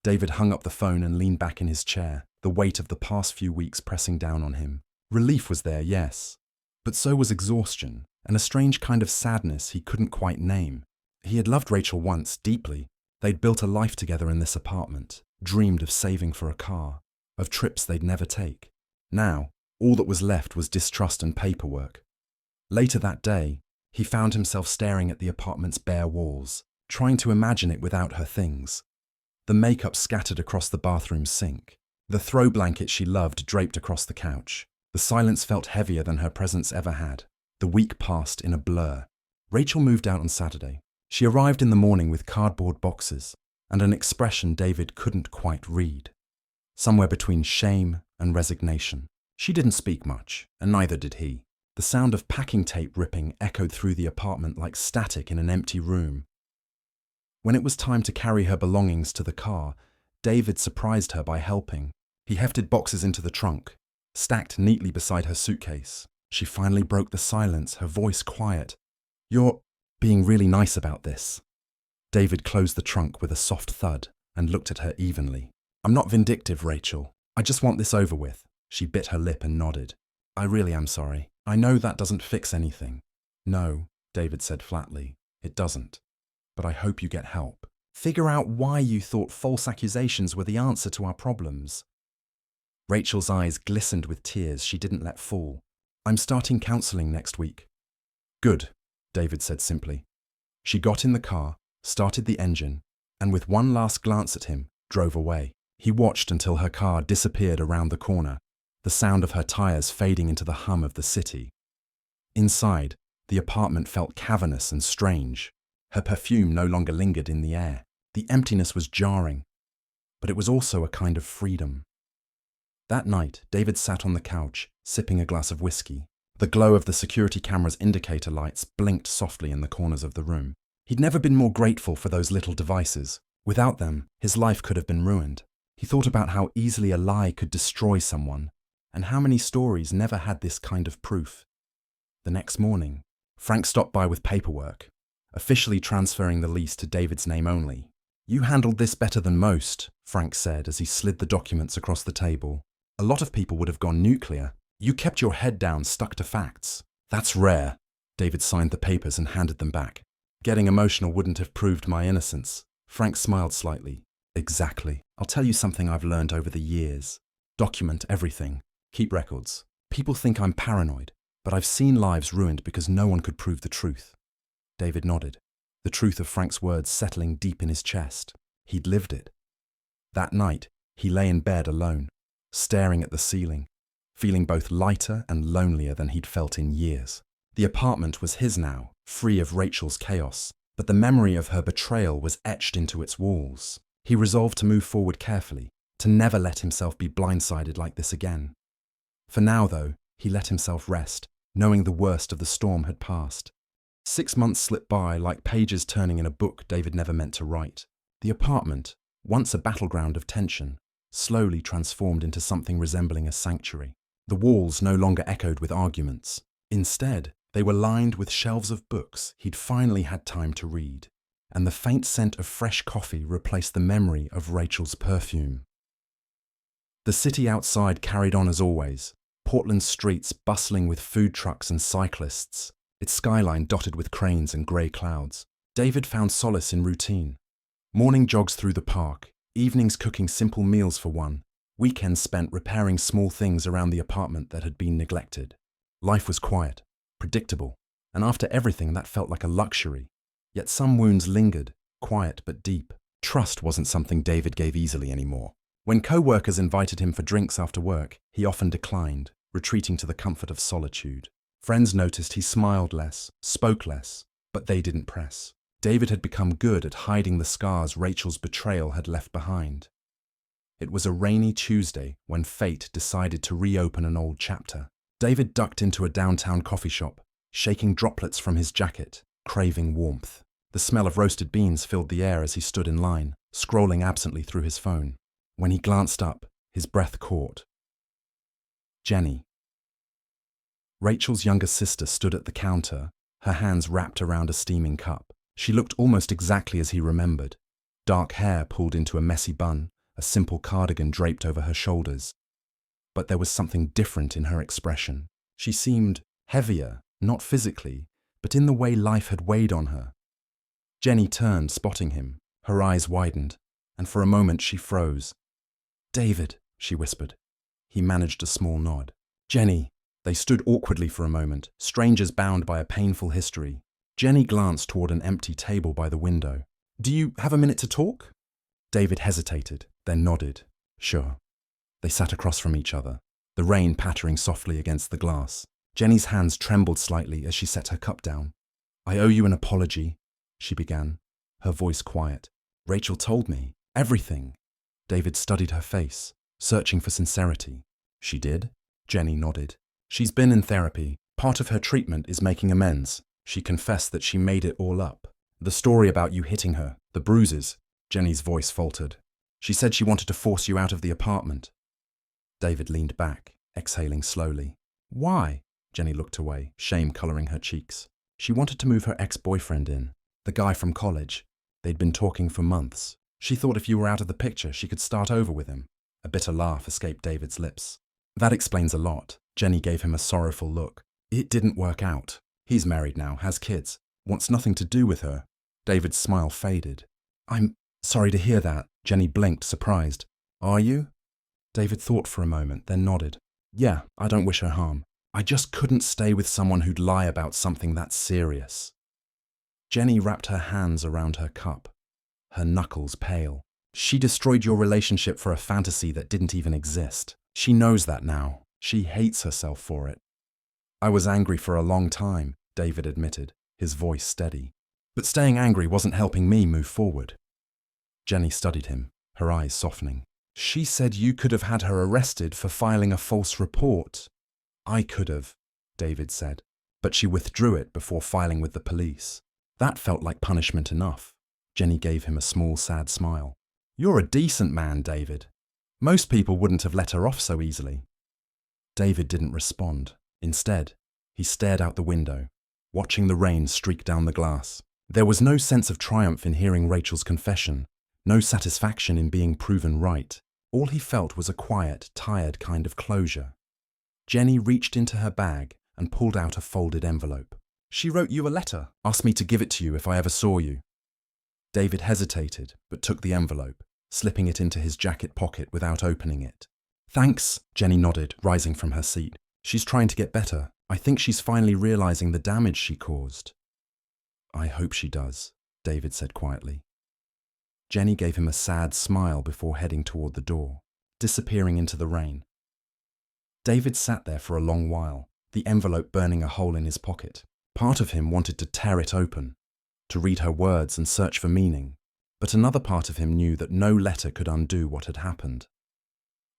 David hung up the phone and leaned back in his chair, the weight of the past few weeks pressing down on him. Relief was there, yes, but so was exhaustion, and a strange kind of sadness he couldn't quite name. He had loved Rachel once, deeply. They'd built a life together in this apartment, dreamed of saving for a car, of trips they'd never take. Now, all that was left was distrust and paperwork. Later that day, he found himself staring at the apartment's bare walls, trying to imagine it without her things. The makeup scattered across the bathroom sink, the throw blanket she loved draped across the couch. The silence felt heavier than her presence ever had. The week passed in a blur. Rachel moved out on Saturday. She arrived in the morning with cardboard boxes and an expression David couldn't quite read. Somewhere between shame and resignation. She didn't speak much, and neither did he. The sound of packing tape ripping echoed through the apartment like static in an empty room. When it was time to carry her belongings to the car, David surprised her by helping. He hefted boxes into the trunk, stacked neatly beside her suitcase. She finally broke the silence, her voice quiet. "You're being really nice about this." David closed the trunk with a soft thud and looked at her evenly. "I'm not vindictive, Rachel. I just want this over with." She bit her lip and nodded. "I really am sorry. I know that doesn't fix anything." "No," David said flatly, "it doesn't. But I hope you get help. Figure out why you thought false accusations were the answer to our problems." Rachel's eyes glistened with tears she didn't let fall. "I'm starting counseling next week." "Good," David said simply. She got in the car, started the engine, and with one last glance at him, drove away. He watched until her car disappeared around the corner, the sound of her tires fading into the hum of the city. Inside, the apartment felt cavernous and strange. Her perfume no longer lingered in the air. The emptiness was jarring, but it was also a kind of freedom. That night, David sat on the couch, sipping a glass of whiskey. The glow of the security camera's indicator lights blinked softly in the corners of the room. He'd never been more grateful for those little devices. Without them, his life could have been ruined. He thought about how easily a lie could destroy someone, and how many stories never had this kind of proof. The next morning, Frank stopped by with paperwork, officially transferring the lease to David's name only. "You handled this better than most," Frank said as he slid the documents across the table. "A lot of people would have gone nuclear. You kept your head down, stuck to facts." "That's rare." David signed the papers and handed them back. "Getting emotional wouldn't have proved my innocence." Frank smiled slightly. "Exactly. I'll tell you something I've learned over the years. Document everything. Keep records. People think I'm paranoid, but I've seen lives ruined because no one could prove the truth." David nodded, the truth of Frank's words settling deep in his chest. He'd lived it. That night, he lay in bed alone, staring at the ceiling, feeling both lighter and lonelier than he'd felt in years. The apartment was his now, free of Rachel's chaos, but the memory of her betrayal was etched into its walls. He resolved to move forward carefully, to never let himself be blindsided like this again. For now, though, he let himself rest, knowing the worst of the storm had passed. 6 months slipped by like pages turning in a book David never meant to write. The apartment, once a battleground of tension, slowly transformed into something resembling a sanctuary. The walls no longer echoed with arguments. Instead, they were lined with shelves of books he'd finally had time to read, and the faint scent of fresh coffee replaced the memory of Rachel's perfume. The city outside carried on as always, Portland's streets bustling with food trucks and cyclists, its skyline dotted with cranes and grey clouds. David found solace in routine. Morning jogs through the park, evenings cooking simple meals for one, weekends spent repairing small things around the apartment that had been neglected. Life was quiet, predictable, and after everything that felt like a luxury. Yet some wounds lingered, quiet but deep. Trust wasn't something David gave easily anymore. When co-workers invited him for drinks after work, he often declined, retreating to the comfort of solitude. Friends noticed he smiled less, spoke less, but they didn't press. David had become good at hiding the scars Rachel's betrayal had left behind. It was a rainy Tuesday when fate decided to reopen an old chapter. David ducked into a downtown coffee shop, shaking droplets from his jacket, craving warmth. The smell of roasted beans filled the air as he stood in line, scrolling absently through his phone. When he glanced up, his breath caught. Jenny. Rachel's younger sister stood at the counter, her hands wrapped around a steaming cup. She looked almost exactly as he remembered. Dark hair pulled into a messy bun, a simple cardigan draped over her shoulders. But there was something different in her expression. She seemed heavier, not physically, but in the way life had weighed on her. Jenny turned, spotting him. Her eyes widened, and for a moment she froze. "David," she whispered. He managed a small nod. "Jenny." They stood awkwardly for a moment, strangers bound by a painful history. Jenny glanced toward an empty table by the window. "Do you have a minute to talk?" David hesitated, then nodded. "Sure." They sat across from each other, the rain pattering softly against the glass. Jenny's hands trembled slightly as she set her cup down. "I owe you an apology," she began, her voice quiet. "Rachel told me everything." David studied her face, searching for sincerity. "She did?" Jenny nodded. "She's been in therapy. Part of her treatment is making amends. She confessed that she made it all up. The story about you hitting her, the bruises." Jenny's voice faltered. "She said she wanted to force you out of the apartment." David leaned back, exhaling slowly. "Why?" Jenny looked away, shame coloring her cheeks. "She wanted to move her ex-boyfriend in, the guy from college. They'd been talking for months. She thought if you were out of the picture, she could start over with him." A bitter laugh escaped David's lips. "That explains a lot." Jenny gave him a sorrowful look. "It didn't work out. He's married now, has kids, wants nothing to do with her." David's smile faded. "I'm sorry to hear that." Jenny blinked, surprised. "Are you?" David thought for a moment, then nodded. "Yeah, I don't wish her harm. I just couldn't stay with someone who'd lie about something that serious." Jenny wrapped her hands around her cup, her knuckles pale. "She destroyed your relationship for a fantasy that didn't even exist. She knows that now. She hates herself for it." "I was angry for a long time," David admitted, his voice steady. "But staying angry wasn't helping me move forward." Jenny studied him, her eyes softening. "She said you could have had her arrested for filing a false report." "I could have," David said, "but she withdrew it before filing with the police. That felt like punishment enough." Jenny gave him a small, sad smile. "You're a decent man, David. Most people wouldn't have let her off so easily." David didn't respond. Instead, he stared out the window, watching the rain streak down the glass. There was no sense of triumph in hearing Rachel's confession, no satisfaction in being proven right. All he felt was a quiet, tired kind of closure. Jenny reached into her bag and pulled out a folded envelope. "She wrote you a letter, asked me to give it to you if I ever saw you." David hesitated, but took the envelope, slipping it into his jacket pocket without opening it. "Thanks," Jenny nodded, rising from her seat. "She's trying to get better. I think she's finally realizing the damage she caused." "I hope she does," David said quietly. Jenny gave him a sad smile before heading toward the door, disappearing into the rain. David sat there for a long while, the envelope burning a hole in his pocket. Part of him wanted to tear it open, to read her words and search for meaning, but another part of him knew that no letter could undo what had happened.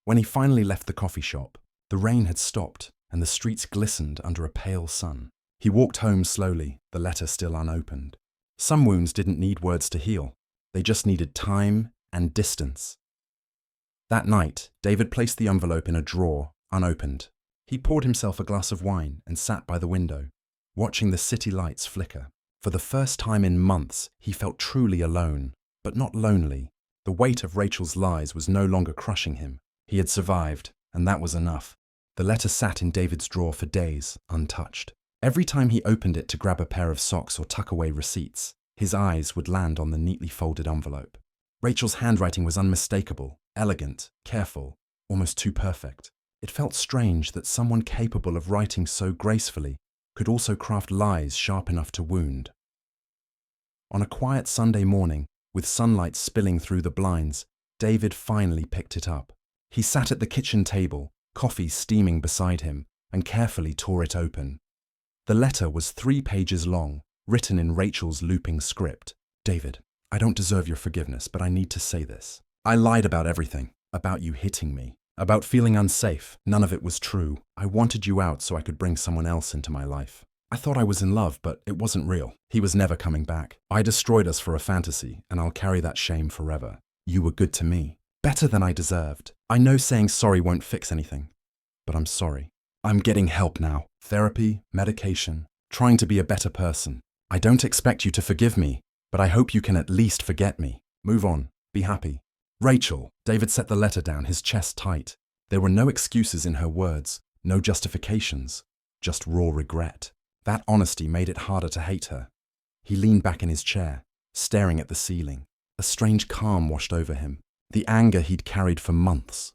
When he finally left the coffee shop, the rain had stopped and the streets glistened under a pale sun. He walked home slowly, the letter still unopened. Some wounds didn't need words to heal. They just needed time and distance. That night, David placed the envelope in a drawer, unopened. He poured himself a glass of wine and sat by the window, watching the city lights flicker. For the first time in months, he felt truly alone, but not lonely. The weight of Rachel's lies was no longer crushing him. He had survived, and that was enough. The letter sat in David's drawer for days, untouched. Every time he opened it to grab a pair of socks or tuck away receipts, his eyes would land on the neatly folded envelope. Rachel's handwriting was unmistakable, elegant, careful, almost too perfect. It felt strange that someone capable of writing so gracefully could also craft lies sharp enough to wound. On a quiet Sunday morning, with sunlight spilling through the blinds, David finally picked it up. He sat at the kitchen table, coffee steaming beside him, and carefully tore it open. The letter was 3 pages long, written in Rachel's looping script. David, I don't deserve your forgiveness, but I need to say this. I lied about everything, about you hitting me, about feeling unsafe. None of it was true. I wanted you out so I could bring someone else into my life. I thought I was in love, but it wasn't real. He was never coming back. I destroyed us for a fantasy, and I'll carry that shame forever. You were good to me, better than I deserved. I know saying sorry won't fix anything, but I'm sorry. I'm getting help now. Therapy, medication, trying to be a better person. I don't expect you to forgive me, but I hope you can at least forget me. Move on. Be happy. Rachel. David set the letter down, his chest tight. There were no excuses in her words, no justifications, just raw regret. That honesty made it harder to hate her. He leaned back in his chair, staring at the ceiling. A strange calm washed over him. The anger he'd carried for months,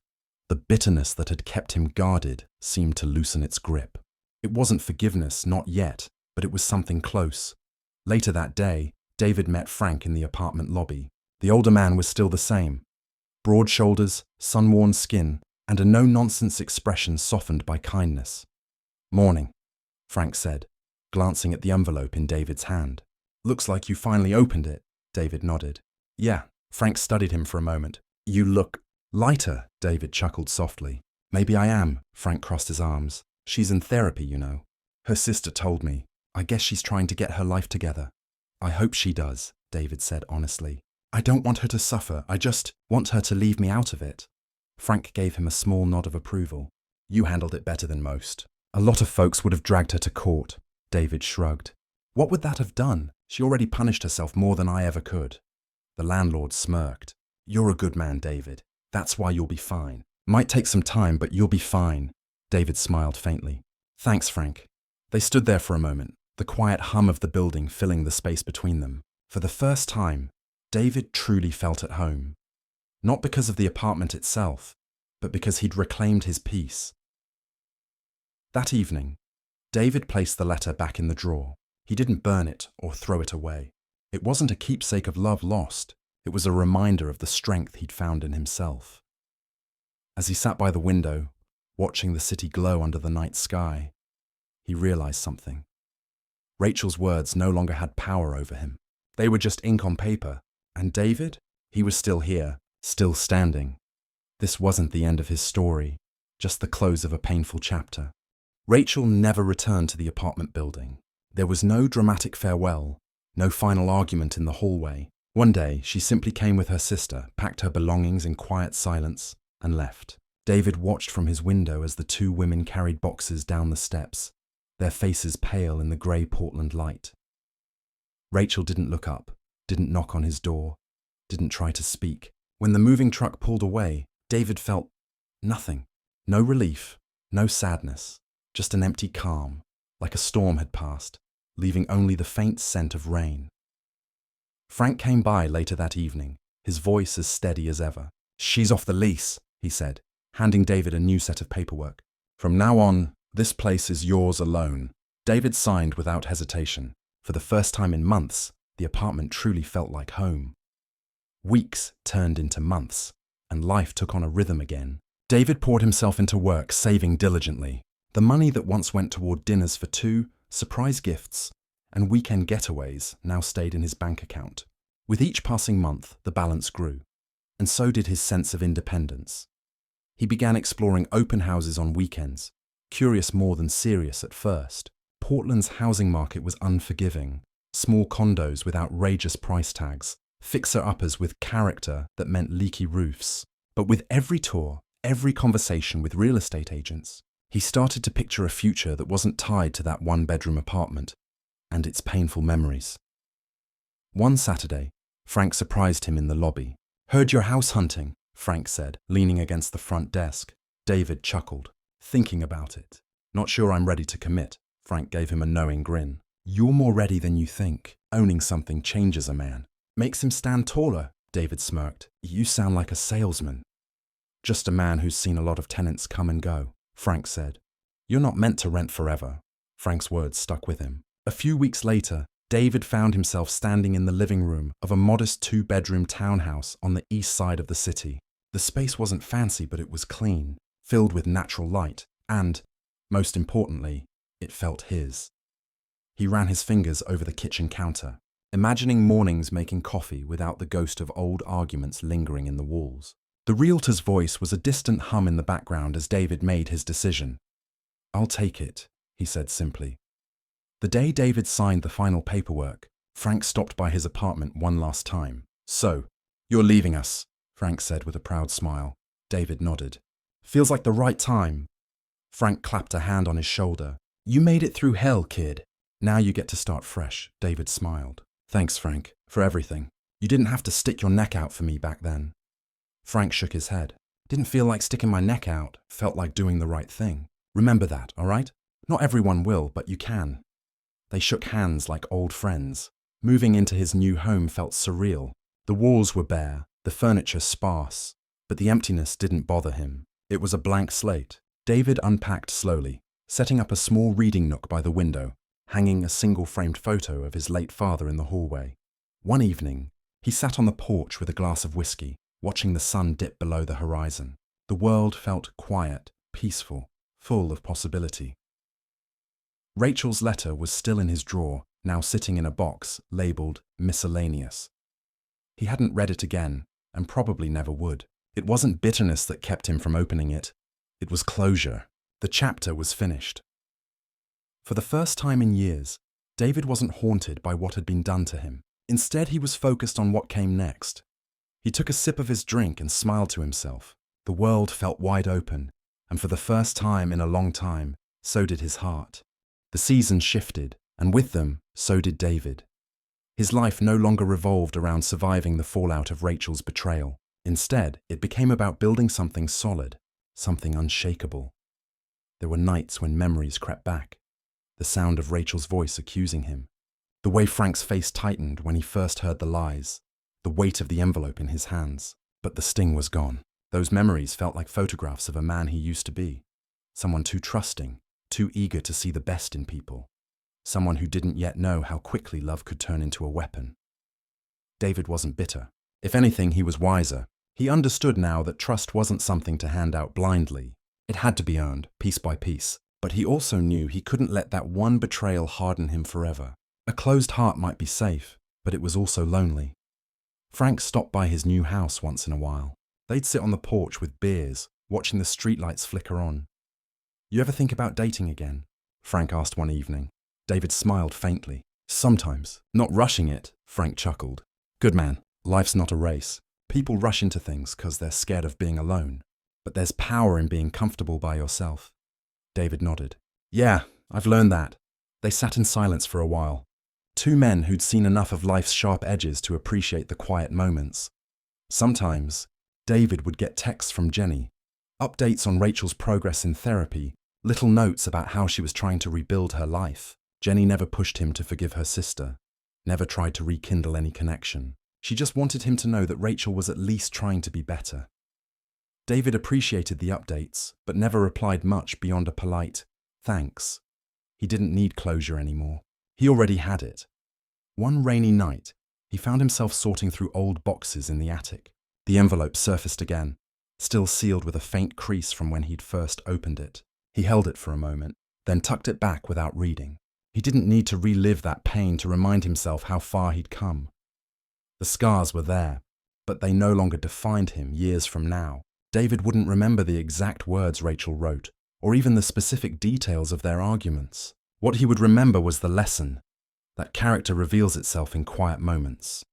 the bitterness that had kept him guarded, seemed to loosen its grip. It wasn't forgiveness, not yet, but it was something close. Later that day, David met Frank in the apartment lobby. The older man was still the same. Broad shoulders, sun-worn skin, and a no-nonsense expression softened by kindness. "Morning," Frank said, glancing at the envelope in David's hand. "Looks like you finally opened it," David nodded. "Yeah." Frank studied him for a moment. "You look lighter," David chuckled softly. "Maybe I am," Frank crossed his arms. "She's in therapy, you know. Her sister told me. I guess she's trying to get her life together." "I hope she does," David said honestly. "I don't want her to suffer. I just want her to leave me out of it." Frank gave him a small nod of approval. "You handled it better than most. A lot of folks would have dragged her to court." David shrugged. "What would that have done? She already punished herself more than I ever could." The landlord smirked. "You're a good man, David. That's why you'll be fine. Might take some time, but you'll be fine." David smiled faintly. "Thanks, Frank." They stood there for a moment, the quiet hum of the building filling the space between them. For the first time, David truly felt at home. Not because of the apartment itself, but because he'd reclaimed his peace. That evening, David placed the letter back in the drawer. He didn't burn it or throw it away. It wasn't a keepsake of love lost. It was a reminder of the strength he'd found in himself. As he sat by the window, watching the city glow under the night sky, he realized something. Rachel's words no longer had power over him. They were just ink on paper. And David? He was still here, still standing. This wasn't the end of his story, just the close of a painful chapter. Rachel never returned to the apartment building. There was no dramatic farewell, no final argument in the hallway. One day, she simply came with her sister, packed her belongings in quiet silence, and left. David watched from his window as the 2 women carried boxes down the steps, their faces pale in the grey Portland light. Rachel didn't look up, didn't knock on his door, didn't try to speak. When the moving truck pulled away, David felt nothing. No relief, no sadness, just an empty calm, like a storm had passed, leaving only the faint scent of rain. Frank came by later that evening, his voice as steady as ever. "She's off the lease," he said, handing David a new set of paperwork. "From now on, this place is yours alone." David signed without hesitation. For the first time in months, the apartment truly felt like home. Weeks turned into months, and life took on a rhythm again. David poured himself into work, saving diligently. The money that once went toward dinners for two, surprise gifts, and weekend getaways now stayed in his bank account. With each passing month, the balance grew, and so did his sense of independence. He began exploring open houses on weekends, curious more than serious at first. Portland's housing market was unforgiving. Small condos with outrageous price tags, fixer-uppers with character that meant leaky roofs. But with every tour, every conversation with real estate agents, he started to picture a future that wasn't tied to that one-bedroom apartment and its painful memories. One Saturday, Frank surprised him in the lobby. "Heard you're house hunting," Frank said, leaning against the front desk. David chuckled, thinking about it. "Not sure I'm ready to commit." Frank gave him a knowing grin. "You're more ready than you think. Owning something changes a man." "Makes him stand taller," David smirked. "You sound like a salesman." "Just a man who's seen a lot of tenants come and go," Frank said. "You're not meant to rent forever." Frank's words stuck with him. A few weeks later, David found himself standing in the living room of a modest two-bedroom townhouse on the east side of the city. The space wasn't fancy, but it was clean, filled with natural light, and, most importantly, it felt his. He ran his fingers over the kitchen counter, imagining mornings making coffee without the ghost of old arguments lingering in the walls. The realtor's voice was a distant hum in the background as David made his decision. "I'll take it," he said simply. The day David signed the final paperwork, Frank stopped by his apartment one last time. "So, you're leaving us," Frank said with a proud smile. David nodded. "Feels like the right time." Frank clapped a hand on his shoulder. "You made it through hell, kid. Now you get to start fresh." David smiled. "Thanks, Frank, for everything. You didn't have to stick your neck out for me back then." Frank shook his head. "Didn't feel like sticking my neck out. Felt like doing the right thing. Remember that, all right? Not everyone will, but you can." They shook hands like old friends. Moving into his new home felt surreal. The walls were bare, the furniture sparse, but the emptiness didn't bother him. It was a blank slate. David unpacked slowly, setting up a small reading nook by the window, hanging a single-framed photo of his late father in the hallway. One evening, he sat on the porch with a glass of whiskey, watching the sun dip below the horizon. The world felt quiet, peaceful, full of possibility. Rachel's letter was still in his drawer, now sitting in a box labeled miscellaneous. He hadn't read it again, and probably never would. It wasn't bitterness that kept him from opening it. It was closure. The chapter was finished. For the first time in years, David wasn't haunted by what had been done to him. Instead, he was focused on what came next. He took a sip of his drink and smiled to himself. The world felt wide open, and for the first time in a long time, so did his heart. The seasons shifted, and with them, so did David. His life no longer revolved around surviving the fallout of Rachel's betrayal. Instead, it became about building something solid, something unshakable. There were nights when memories crept back, the sound of Rachel's voice accusing him, the way Frank's face tightened when he first heard the lies, the weight of the envelope in his hands. But the sting was gone. Those memories felt like photographs of a man he used to be, someone too trusting, too eager to see the best in people, someone who didn't yet know how quickly love could turn into a weapon. David wasn't bitter. If anything, he was wiser. He understood now that trust wasn't something to hand out blindly. It had to be earned, piece by piece. But he also knew he couldn't let that one betrayal harden him forever. A closed heart might be safe, but it was also lonely. Frank stopped by his new house once in a while. They'd sit on the porch with beers, watching the streetlights flicker on. "You ever think about dating again?" Frank asked one evening. David smiled faintly. "Sometimes. Not rushing it," Frank chuckled. "Good man. Life's not a race. People rush into things because they're scared of being alone. But there's power in being comfortable by yourself." David nodded. "Yeah, I've learned that." They sat in silence for a while. Two men who'd seen enough of life's sharp edges to appreciate the quiet moments. Sometimes, David would get texts from Jenny, updates on Rachel's progress in therapy, little notes about how she was trying to rebuild her life. Jenny never pushed him to forgive her sister, never tried to rekindle any connection. She just wanted him to know that Rachel was at least trying to be better. David appreciated the updates, but never replied much beyond a polite, "Thanks." He didn't need closure anymore. He already had it. One rainy night, he found himself sorting through old boxes in the attic. The envelope surfaced again, still sealed with a faint crease from when he'd first opened it. He held it for a moment, then tucked it back without reading. He didn't need to relive that pain to remind himself how far he'd come. The scars were there, but they no longer defined him years from now. David wouldn't remember the exact words Rachel wrote, or even the specific details of their arguments. What he would remember was the lesson that character reveals itself in quiet moments,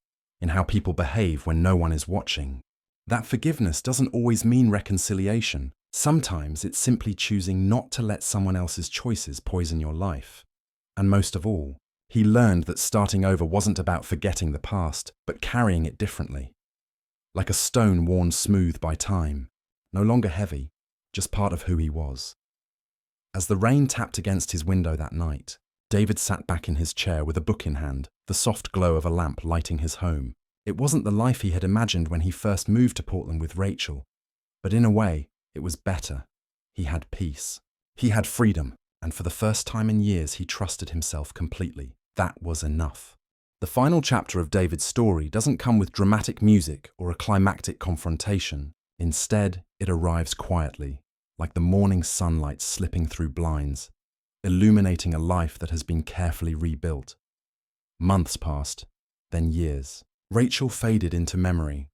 in how people behave when no one is watching. That forgiveness doesn't always mean reconciliation. Sometimes it's simply choosing not to let someone else's choices poison your life. And most of all, he learned that starting over wasn't about forgetting the past, but carrying it differently. Like a stone worn smooth by time, no longer heavy, just part of who he was. As the rain tapped against his window that night, David sat back in his chair with a book in hand, the soft glow of a lamp lighting his home. It wasn't the life he had imagined when he first moved to Portland with Rachel, but in a way, it was better. He had peace. He had freedom, and for the first time in years, he trusted himself completely. That was enough. The final chapter of David's story doesn't come with dramatic music or a climactic confrontation. Instead, it arrives quietly, like the morning sunlight slipping through blinds, illuminating a life that has been carefully rebuilt. Months passed, then years. Rachel faded into memory,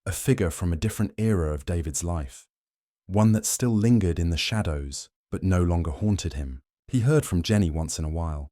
a figure from a different era of David's life, one that still lingered in the shadows, but no longer haunted him. He heard from Jenny once in a while,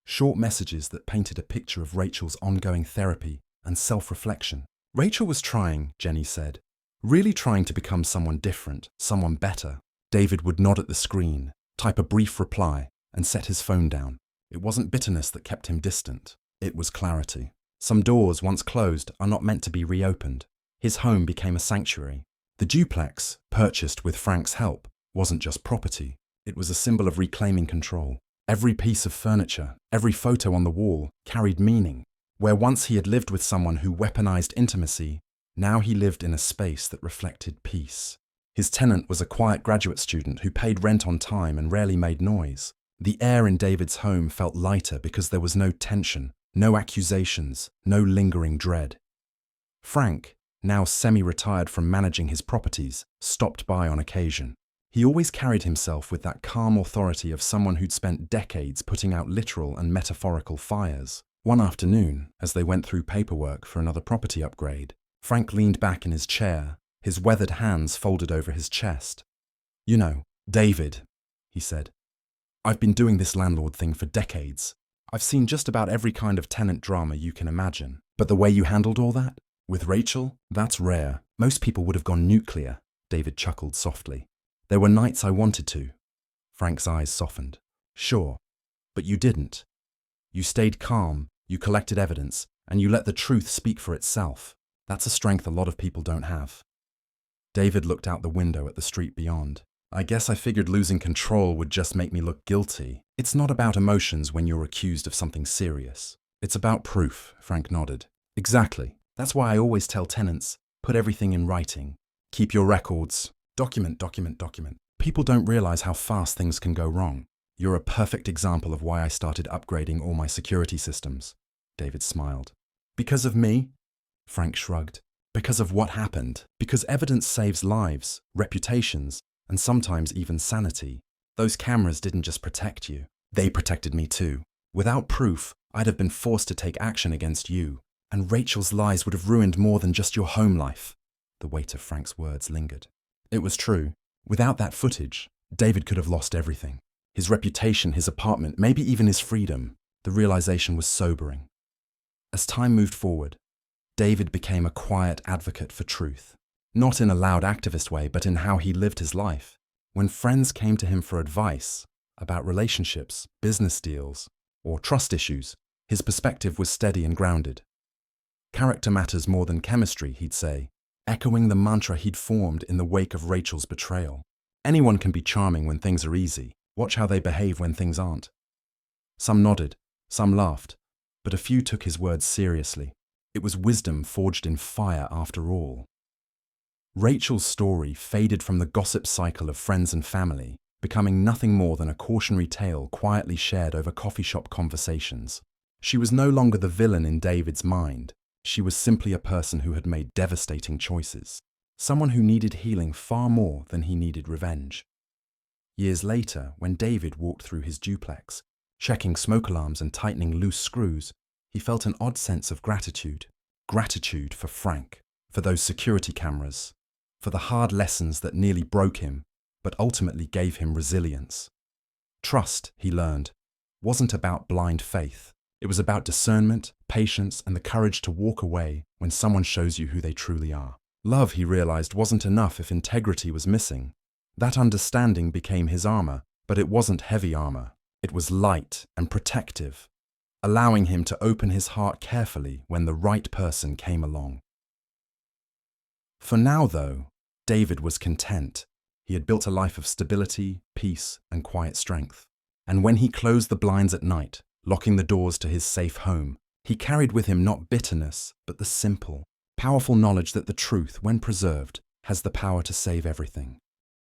short messages that painted a picture of Rachel's ongoing therapy and self-reflection. Rachel was trying, Jenny said, really trying to become someone different, someone better. David would nod at the screen, type a brief reply, and set his phone down. It wasn't bitterness that kept him distant. It was clarity. Some doors, once closed, are not meant to be reopened. His home became a sanctuary. The duplex, purchased with Frank's help, wasn't just property. It was a symbol of reclaiming control. Every piece of furniture, every photo on the wall, carried meaning. Where once he had lived with someone who weaponized intimacy, now he lived in a space that reflected peace. His tenant was a quiet graduate student who paid rent on time and rarely made noise. The air in David's home felt lighter because there was no tension, no accusations, no lingering dread. Frank, now semi-retired from managing his properties, stopped by on occasion. He always carried himself with that calm authority of someone who'd spent decades putting out literal and metaphorical fires. One afternoon, as they went through paperwork for another property upgrade, Frank leaned back in his chair, his weathered hands folded over his chest. "You know, David," he said, "I've been doing this landlord thing for decades. I've seen just about every kind of tenant drama you can imagine. But the way you handled all that? With Rachel? That's rare. Most people would have gone nuclear." David chuckled softly. "There were nights I wanted to." Frank's eyes softened. "Sure, but you didn't. You stayed calm, you collected evidence, and you let the truth speak for itself. That's a strength a lot of people don't have." David looked out the window at the street beyond. "I guess I figured losing control would just make me look guilty. It's not about emotions when you're accused of something serious. It's about proof," Frank nodded. "Exactly. That's why I always tell tenants, put everything in writing. Keep your records. Document. People don't realize how fast things can go wrong. You're a perfect example of why I started upgrading all my security systems." David smiled. "Because of me?" Frank shrugged. "Because of what happened. Because evidence saves lives, reputations, and sometimes even sanity. Those cameras didn't just protect you. They protected me too. Without proof, I'd have been forced to take action against you. And Rachel's lies would have ruined more than just your home life." The weight of Frank's words lingered. It was true. Without that footage, David could have lost everything. His reputation, his apartment, maybe even his freedom. The realization was sobering. As time moved forward, David became a quiet advocate for truth. Not in a loud activist way, but in how he lived his life. When friends came to him for advice about relationships, business deals, or trust issues, his perspective was steady and grounded. Character matters more than chemistry, he'd say, echoing the mantra he'd formed in the wake of Rachel's betrayal. Anyone can be charming when things are easy. Watch how they behave when things aren't. Some nodded, some laughed, but a few took his words seriously. It was wisdom forged in fire after all. Rachel's story faded from the gossip cycle of friends and family, becoming nothing more than a cautionary tale quietly shared over coffee shop conversations. She was no longer the villain in David's mind. She was simply a person who had made devastating choices. someone who needed healing far more than he needed revenge. Years later, when David walked through his duplex, checking smoke alarms and tightening loose screws, he felt an odd sense of gratitude. Gratitude for Frank, for those security cameras, for the hard lessons that nearly broke him, but ultimately gave him resilience. Trust, he learned, wasn't about blind faith. It was about discernment, patience, and the courage to walk away when someone shows you who they truly are. Love, he realized, wasn't enough if integrity was missing. That understanding became his armor, but it wasn't heavy armor. It was light and protective, allowing him to open his heart carefully when the right person came along. For now, though, David was content. He had built a life of stability, peace, and quiet strength. And when he closed the blinds at night, locking the doors to his safe home, he carried with him not bitterness, but the simple, powerful knowledge that the truth, when preserved, has the power to save everything.